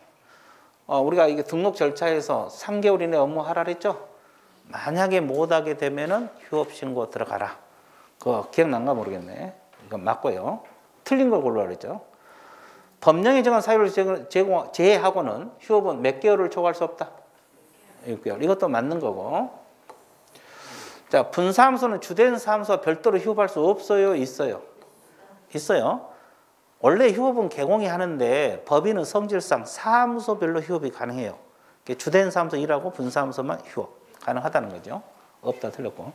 우리가 이게 등록 절차에서 3개월 이내 업무하라 그랬죠? 만약에 못하게 되면은 휴업 신고 들어가라. 그거 기억난가 모르겠네. 이건 맞고요. 틀린 걸 골라라 그랬죠? 법령에 정한 사유를 제외하고는 휴업은 몇 개월을 초과할 수 없다? 6개월. 이것도 맞는 거고. 자, 분사무소는 주된 사무소와 별도로 휴업할 수 없어요? 있어요? 있어요. 원래 휴업은 개공이 하는데 법인은 성질상 사무소별로 휴업이 가능해요. 주된 사무소 일하고 분사무소만 휴업 가능하다는 거죠. 없다 틀렸고.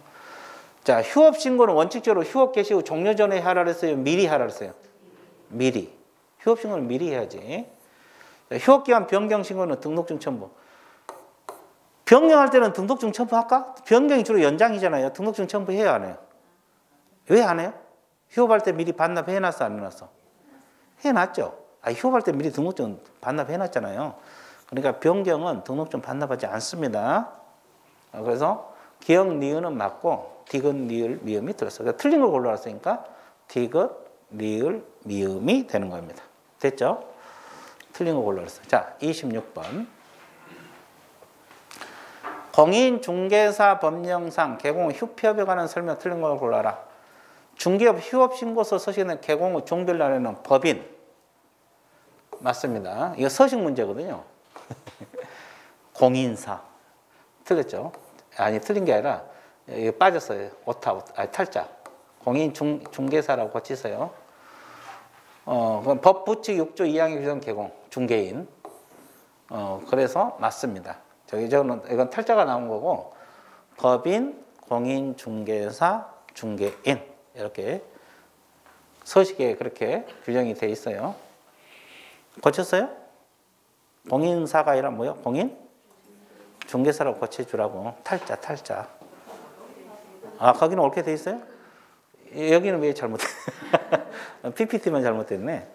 자, 휴업 신고는 원칙적으로 휴업 개시 후 종료 전에 하라 그랬어요? 미리 하라 그랬어요? 미리. 휴업 신고는 미리 해야지. 자, 휴업 기간 변경 신고는 등록증 첨부. 변경할 때는 등록증 첨부할까? 변경이 주로 연장이잖아요. 등록증 첨부해야 안 해요? 왜 안 해요? 휴업할 때 미리 반납해놨어 안 해놨어? 해놨죠. 휴업할 때 미리 등록증 반납해놨잖아요. 그러니까 변경은 등록증 반납하지 않습니다. 그래서 기역 니은은 맞고 디귿 리을 미음이 들었어요. 그러니까 틀린 걸 골라왔으니까 디귿 리을 미음이 되는 겁니다. 됐죠? 틀린 거 골라왔어요. 자, 26번. 공인중개사 법령상 개공 후 휴폐업에 관한 설명 틀린 걸 골라라. 중개업 휴업 신고서 서식에는 개공 후 종별 날에는 법인. 맞습니다. 이거 서식 문제거든요. 공인사. 틀렸죠? 아니, 틀린 게 아니라 이거 빠졌어요. 오타, 탈자. 공인중개사라고 고치세요. 그럼 법 부칙 6조 2항의 규정 개공, 중개인. 그래서 맞습니다. 이건 탈자가 나온 거고, 법인, 공인중개사, 중개인. 이렇게 서식에 그렇게 규정이 돼 있어요. 고쳤어요? 공인사가 아니라 뭐요? 공인? 중개사라고 고쳐주라고. 탈자. 거기는 옳게 돼 있어요? 여기는 왜 잘못돼? PPT만 잘못됐네.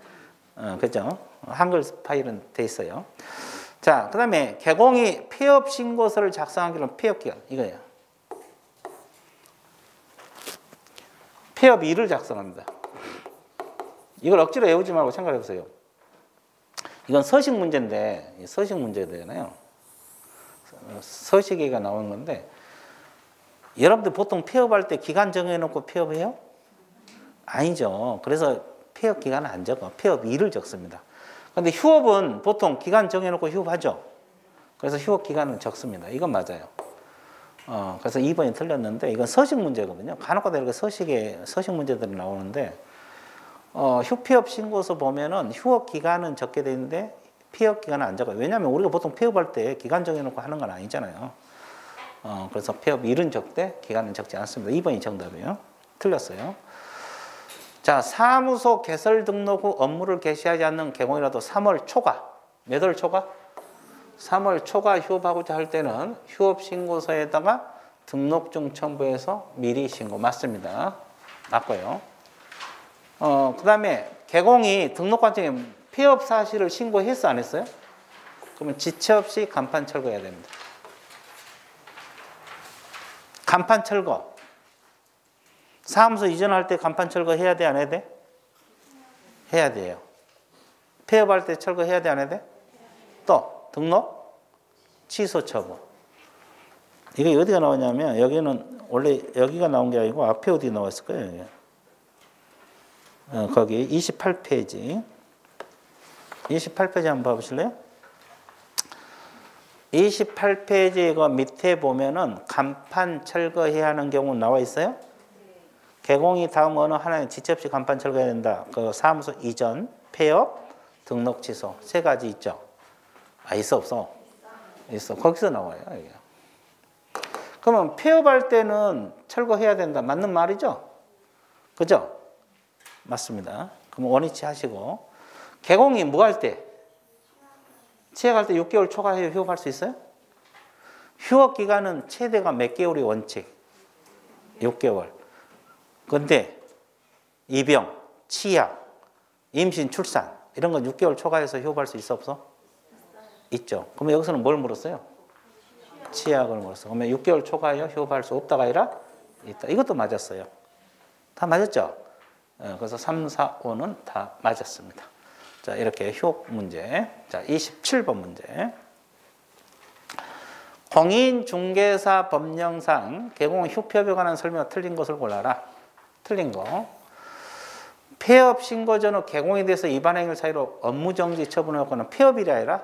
그죠? 한글 파일은 돼 있어요. 자, 그 다음에 개공이 폐업 신고서를 작성하기로는 폐업 기간. 이거예요. 폐업일을 작성합니다. 이걸 억지로 외우지 말고 생각해 보세요. 이건 서식 문제인데, 서식 문제잖아요. 서식에가 나오는 건데, 여러분들 보통 폐업할 때 기간 정해놓고 폐업해요? 아니죠. 그래서 폐업 기간은 안 적어. 폐업일을 적습니다. 근데 휴업은 보통 기간 정해놓고 휴업하죠. 그래서 휴업 기간은 적습니다. 이건 맞아요. 그래서 2번이 틀렸는데 이건 서식 문제거든요. 간혹가다 이렇게 서식 문제들이 나오는데 휴폐업 신고서 보면은 휴업 기간은 적게 돼 있는데 폐업 기간은 안 적어요. 왜냐하면 우리가 보통 폐업할 때 기간 정해놓고 하는 건 아니잖아요. 그래서 폐업일은 적되 기간은 적지 않습니다. 2번이 정답이에요. 틀렸어요. 자, 사무소 개설 등록 후 업무를 개시하지 않는 개공이라도 3월 초과. 몇 월 초과? 3월 초과 휴업하고자 할 때는 휴업 신고서에다가 등록증 첨부해서 미리 신고. 맞습니다. 맞고요. 그 다음에 개공이 등록관청에 폐업 사실을 신고했어 안 했어요? 그러면 지체 없이 간판 철거해야 됩니다. 간판 철거. 사무소 이전할 때 간판 철거해야 돼 안 해야 돼? 해야 돼요. 폐업할 때 철거해야 돼 안 해야 돼? 또 등록 취소 처분. 이게 어디가 나오냐면 여기는 원래 여기가 나온 게 아니고 앞에 어디 나왔을 거예요. 여기. 거기 28페이지. 28페이지 한번 봐보실래요? 28페이지 이거 밑에 보면은 간판 철거해야 하는 경우 나와 있어요? 개공이 다음 어느 하나의 지체 없이 간판 철거해야 된다. 그 사무소 이전, 폐업, 등록 취소 세 가지 있죠. 있어 없어? 있어. 거기서 나와요. 이게. 그러면 폐업할 때는 철거해야 된다. 맞는 말이죠? 그죠? 맞습니다. 그럼 원위치 하시고 개공이 뭐 할 때? 취약할 때 6개월 초과해 휴업할 수 있어요? 휴업 기간은 최대가 몇 개월이 원칙? 6개월. 근데 입영, 치약, 임신, 출산 이런 건 6개월 초과해서 휴업할 수 있어 없어? 있죠. 그러면 여기서는 뭘 물었어요? 치약을 물었어. 그러면 6개월 초과하여 휴업할 수 없다가 아니라 있다. 이것도 맞았어요. 다 맞았죠? 그래서 3, 4, 5는 다 맞았습니다. 자, 이렇게 휴업 문제. 자, 27번 문제. 공인중개사 법령상 개공 휴업에 관한 설명이 틀린 것을 골라라. 틀린 거. 폐업 신고 전후 개공에 대해서 위반 행위 사유로 업무정지 처분을 하거나 폐업일이 아니라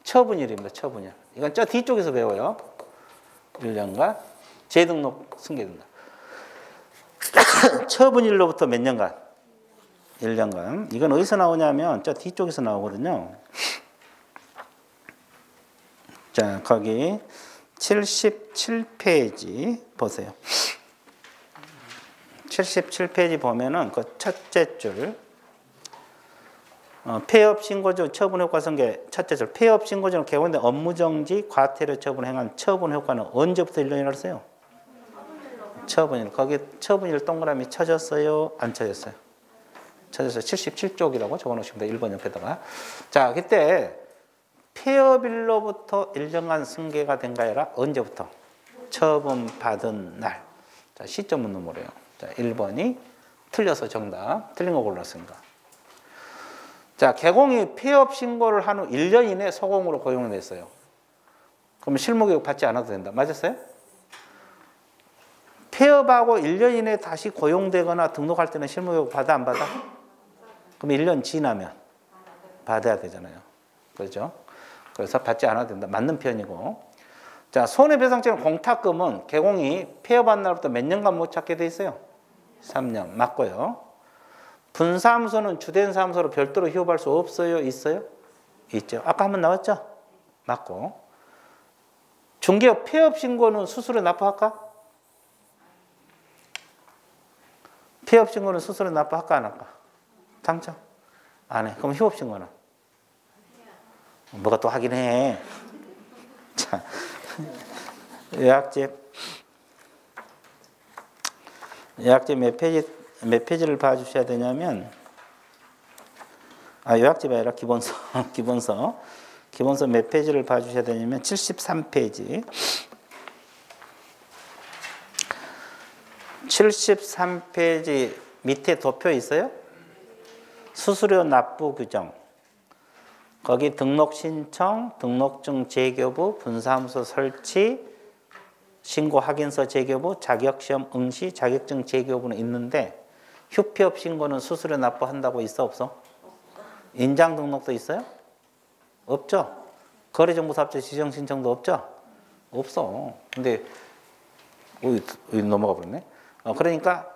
처분일입니다. 처분일. 이건 저 뒤쪽에서 배워요. 1년간 재등록 승계된다. 처분일로부터 몇 년간? 1년간. 이건 어디서 나오냐면 저 뒤쪽에서 나오거든요. 자, 거기 77페이지 보세요. 77페이지 보면은 그 첫째 줄 폐업 신고조 처분 효과 선계 첫째 줄 폐업 신고조 개공된 업무정지 과태료 처분 행한 처분 효과는 언제부터 1년이라고 했어요? 처분일. 거기 처분일 동그라미 쳐졌어요? 안 쳐졌어요? 쳐졌어요. 77쪽이라고 적어놓으시면 돼요. 1번 옆에다가. 자, 그때 폐업일로부터 1년간 승계가 된가 해라. 언제부터? 처분받은 날. 자, 시점 묻는 거래요. 자, 1번이 틀려서 정답. 틀린 거 골랐습니다. 자, 개공이 폐업 신고를 한 후 1년 이내 소공으로 고용을 냈어요. 그러면 실무교육 받지 않아도 된다. 맞았어요? 폐업하고 1년 이내 다시 고용되거나 등록할 때는 실무교육 받아 안 받아? 그럼 1년 지나면 받아야 되잖아요. 그렇죠? 그래서 받지 않아도 된다. 맞는 편이고. 자, 손해배상처럼 공탁금은 개공이 폐업한 날부터 몇 년간 못 찾게 돼 있어요? 3년. 맞고요. 분사무소는 주된 사무소로 별도로 휴업할 수 없어요? 있어요? 있죠. 아까 한번 나왔죠? 맞고. 중개업 폐업 신고는 수수료 납부할까? 폐업 신고는 수수료 납부할까 안 할까? 당첨? 안 해. 그럼 휴업 신고는? 뭐가 또 하긴 해. 자, 요약집 몇 페이지를 봐주셔야 되냐면, 요약집이 아니라 기본서, 기본서 몇 페이지를 봐주셔야 되냐면 73페이지. 73페이지 밑에 도표 있어요? 수수료 납부 규정. 거기 등록 신청, 등록증 재교부, 분사무소 설치, 신고 확인서 재교부, 자격시험 응시, 자격증 재교부는 있는데 휴폐업 신고는 수수료 납부한다고 있어 없어? 인장 등록도 있어요? 없죠? 거래정보사업체 지정 신청도 없죠? 없어. 근데 여기 넘어가 버렸네. 그러니까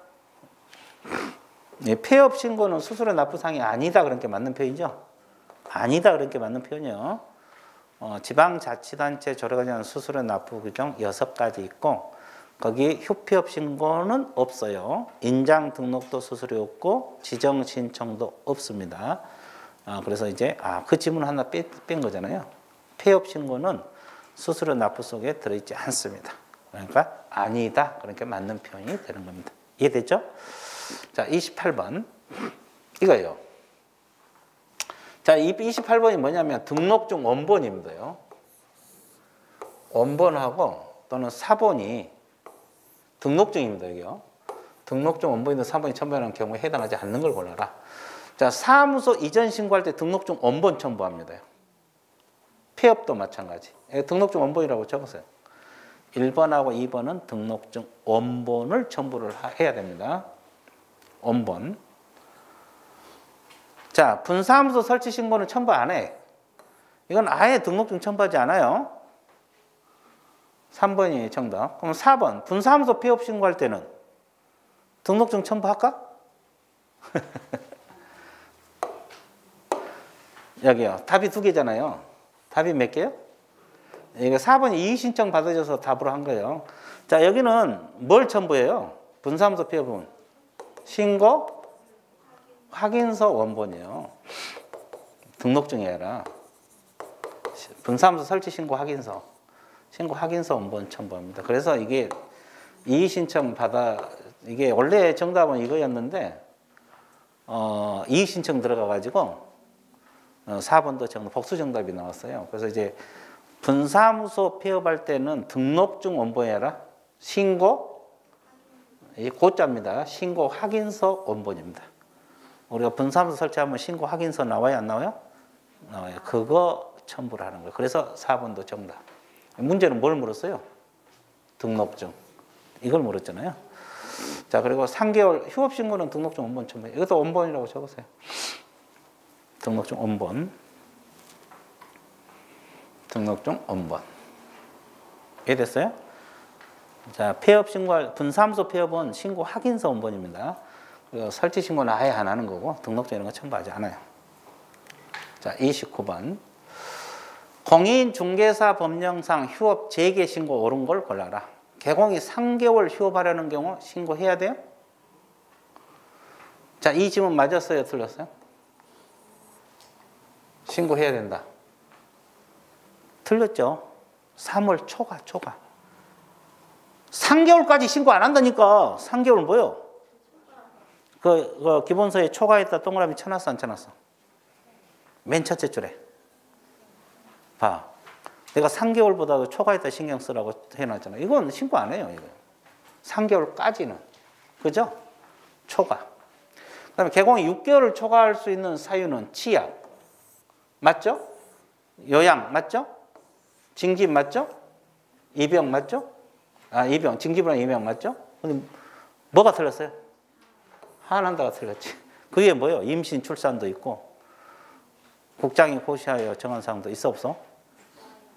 폐업 신고는 수수료 납부상이 아니다 그런 게 맞는 표현이죠? 아니다 그런 게 맞는 표현이요. 지방자치단체 조례관련 수수료 납부 규정 6가지 있고 거기 휴폐업 신고는 없어요. 인장 등록도 수수료 없고 지정 신청도 없습니다. 그래서 이제 그 지문 하나 뺀 거잖아요. 폐업 신고는 수수료 납부 속에 들어있지 않습니다. 그러니까 아니다 그렇게 맞는 표현이 되는 겁니다. 이해됐죠? 자, 28번 이거예요. 자, 28번이 뭐냐면 등록증 원본입니다요. 원본하고 또는 사본이 등록증입니다. 여기요. 등록증 원본인데 사본이 첨부하는 경우에 해당하지 않는 걸 골라라. 자, 사무소 이전 신고할 때 등록증 원본 첨부합니다. 폐업도 마찬가지. 등록증 원본이라고 적었어요. 1번하고 2번은 등록증 원본을 첨부를 해야 됩니다. 원본. 자, 분사무소 설치 신고는 첨부 안 해. 이건 아예 등록증 첨부하지 않아요. 3번이 정답. 그럼 4번. 분사무소 폐업 신고할 때는 등록증 첨부할까? 여기요. 답이 2개잖아요. 답이 몇 개요? 이거 4번이 이의신청 받아줘서 답으로 한 거예요. 자, 여기는 뭘 첨부해요? 분사무소 폐업은 신고 확인서 원본이에요. 등록증이 아니라 분사무소 설치 신고 확인서. 신고 확인서 원본 첨부합니다. 그래서 이게 이의 신청 이게 원래 정답은 이거였는데 이의 신청 들어가 가지고 4번도 정답 복수 정답이 나왔어요. 그래서 이제 분사무소 폐업할 때는 등록증 원본해라. 신고 이 고자입니다. 신고 확인서 원본입니다. 우리가 분사무소 설치하면 신고 확인서 나와요, 안 나와요? 나와요. 그거 첨부를 하는 거예요. 그래서 4번도 정답. 문제는 뭘 물었어요? 등록증. 이걸 물었잖아요. 자, 그리고 3개월 휴업신고는 등록증 원본 첨부. 이것도 원본이라고 적으세요. 등록증 원본. 등록증 원본. 이해됐어요? 자, 폐업 신고할 분사무소 폐업은 신고 확인서 원본입니다. 그리고 설치 신고는 아예 안 하는 거고 등록증 이런 거 첨부하지 않아요. 자, 29번. 공인중개사 법령상 휴업 재개 신고 옳은 걸 골라라. 개공이 3개월 휴업하려는 경우 신고해야 돼요? 자, 이 질문 맞았어요? 틀렸어요? 신고해야 된다. 틀렸죠? 3월 초과. 3개월까지 신고 안 한다니까. 3개월 뭐요? 그 기본서에 초과했다 동그라미 쳐놨어, 안 쳐놨어? 맨 첫째 줄에. 봐. 내가 3개월보다도 초과했다 신경 쓰라고 해놨잖아. 이건 신고 안 해요, 이거. 3개월까지는. 그죠? 초과. 그 다음에 개공이 6개월을 초과할 수 있는 사유는 치약. 맞죠? 요양. 맞죠? 징집. 맞죠? 입영. 맞죠? 아, 입영. 징집이랑 입영. 맞죠? 근데 뭐가 틀렸어요? 하나가 틀렸지. 그게 뭐예요? 임신, 출산도 있고 국장이 호시하여 정한 사항도 있어 없어?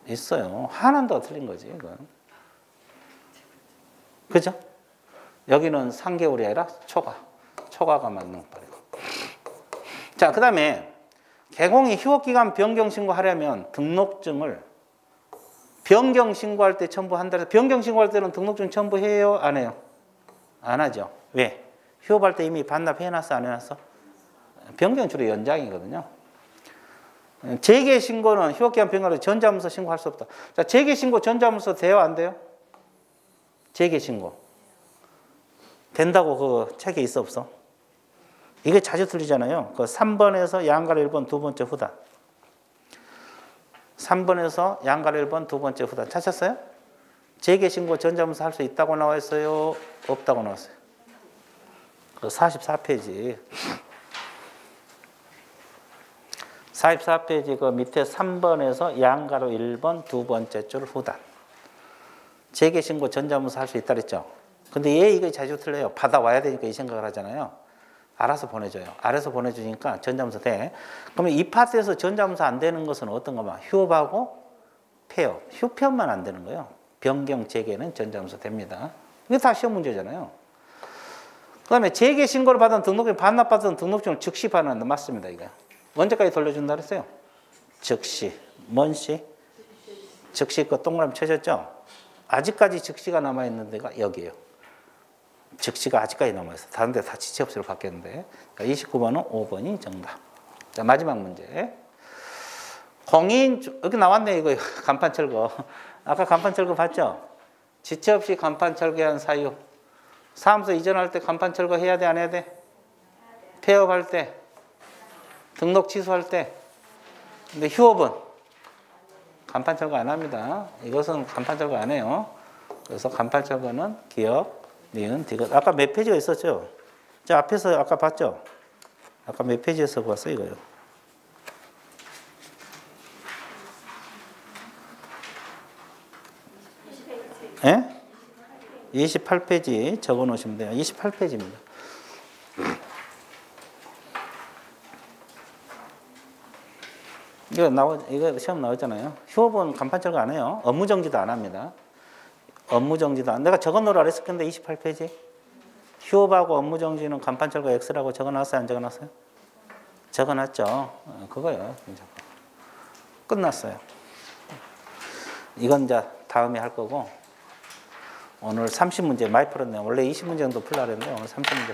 있어요. 하나가 틀린 거지, 이건. 그죠? 여기는 3개월이 아니라 초과가 맞는 거예요. 자, 그 다음에 개공이 휴업기간 변경신고하려면 등록증을 변경신고할 때 첨부한다 해서 변경신고할 때는 등록증 첨부해요? 안 해요? 안 하죠. 왜? 휴업할 때 이미 반납해놨어? 안 해놨어? 변경 주로 연장이거든요. 재개신고는 휴업기간 변경할 때 전자문서 신고할 수 없다. 자, 재개신고 전자문서 돼요? 안 돼요? 재개신고. 된다고 그 책에 있어 없어? 이게 자주 틀리잖아요. 그 3번에서 양가로 1번 두 번째 후단. 3번에서 양가로 1번 두 번째 후단. 찾았어요? 재개신고 전자문서 할 수 있다고 나와 있어요? 없다고 나왔어요? 그 44페이지. 44페이지 그 밑에 3번에서 양가로 1번 두 번째 줄 후단. 재개신고 전자문서 할 수 있다 그랬죠? 근데 얘 이거 자주 틀려요. 받아와야 되니까 이 생각을 하잖아요. 알아서 보내줘요. 알아서 보내주니까 전자문서 돼. 그러면 이 파트에서 전자문서 안 되는 것은 어떤 거만? 휴업하고 폐업. 휴폐업만 안 되는 거예요. 변경, 재개는 전자문서 됩니다. 이게 다 시험 문제잖아요. 그 다음에 재개 신고를 받은 등록증, 반납받은 등록증을 즉시 반환한다. 맞습니다, 이거. 언제까지 돌려준다 그랬어요? 즉시. 뭔 시? 즉시 그 동그라미 쳐졌죠? 아직까지 즉시가 남아있는 데가 여기에요. 즉시가 아직까지 남아있어. 다른 데 다 지체없이로 바뀌었는데. 그러니까 29번은 5번이 정답. 자, 마지막 문제. 여기 나왔네, 이거. 간판 철거. 아까 간판 철거 봤죠? 지체 없이 간판 철거한 사유. 사무소 이전할 때 간판 철거 해야 돼, 안 해야 돼? 폐업할 때, 등록 취소할 때. 근데 휴업은 간판 철거 안 합니다. 이것은 간판 철거 안 해요. 그래서 간판 철거는 기억, 니은, 디귿. 아까 몇 페이지가 있었죠? 저 앞에서 아까 봤죠? 아까 몇 페이지에서 봤어요, 이거요? 예? 28페이지 적어 놓으시면 돼요. 28페이지입니다. 이거 시험 나오잖아요. 휴업은 간판 철거 안 해요. 업무 정지도 안 합니다. 업무 정지도 안. 내가 적어 놓으라 그랬을 건데 28페이지. 휴업하고 업무 정지는 간판 철거 X라고 적어 놨어요? 안 적어 놨어요? 적어 놨죠. 그거요. 끝났어요. 이건 이제 다음에 할 거고. 오늘 30문제 많이 풀었네요. 원래 20문제 정도 풀려고 했는데 오늘 30문제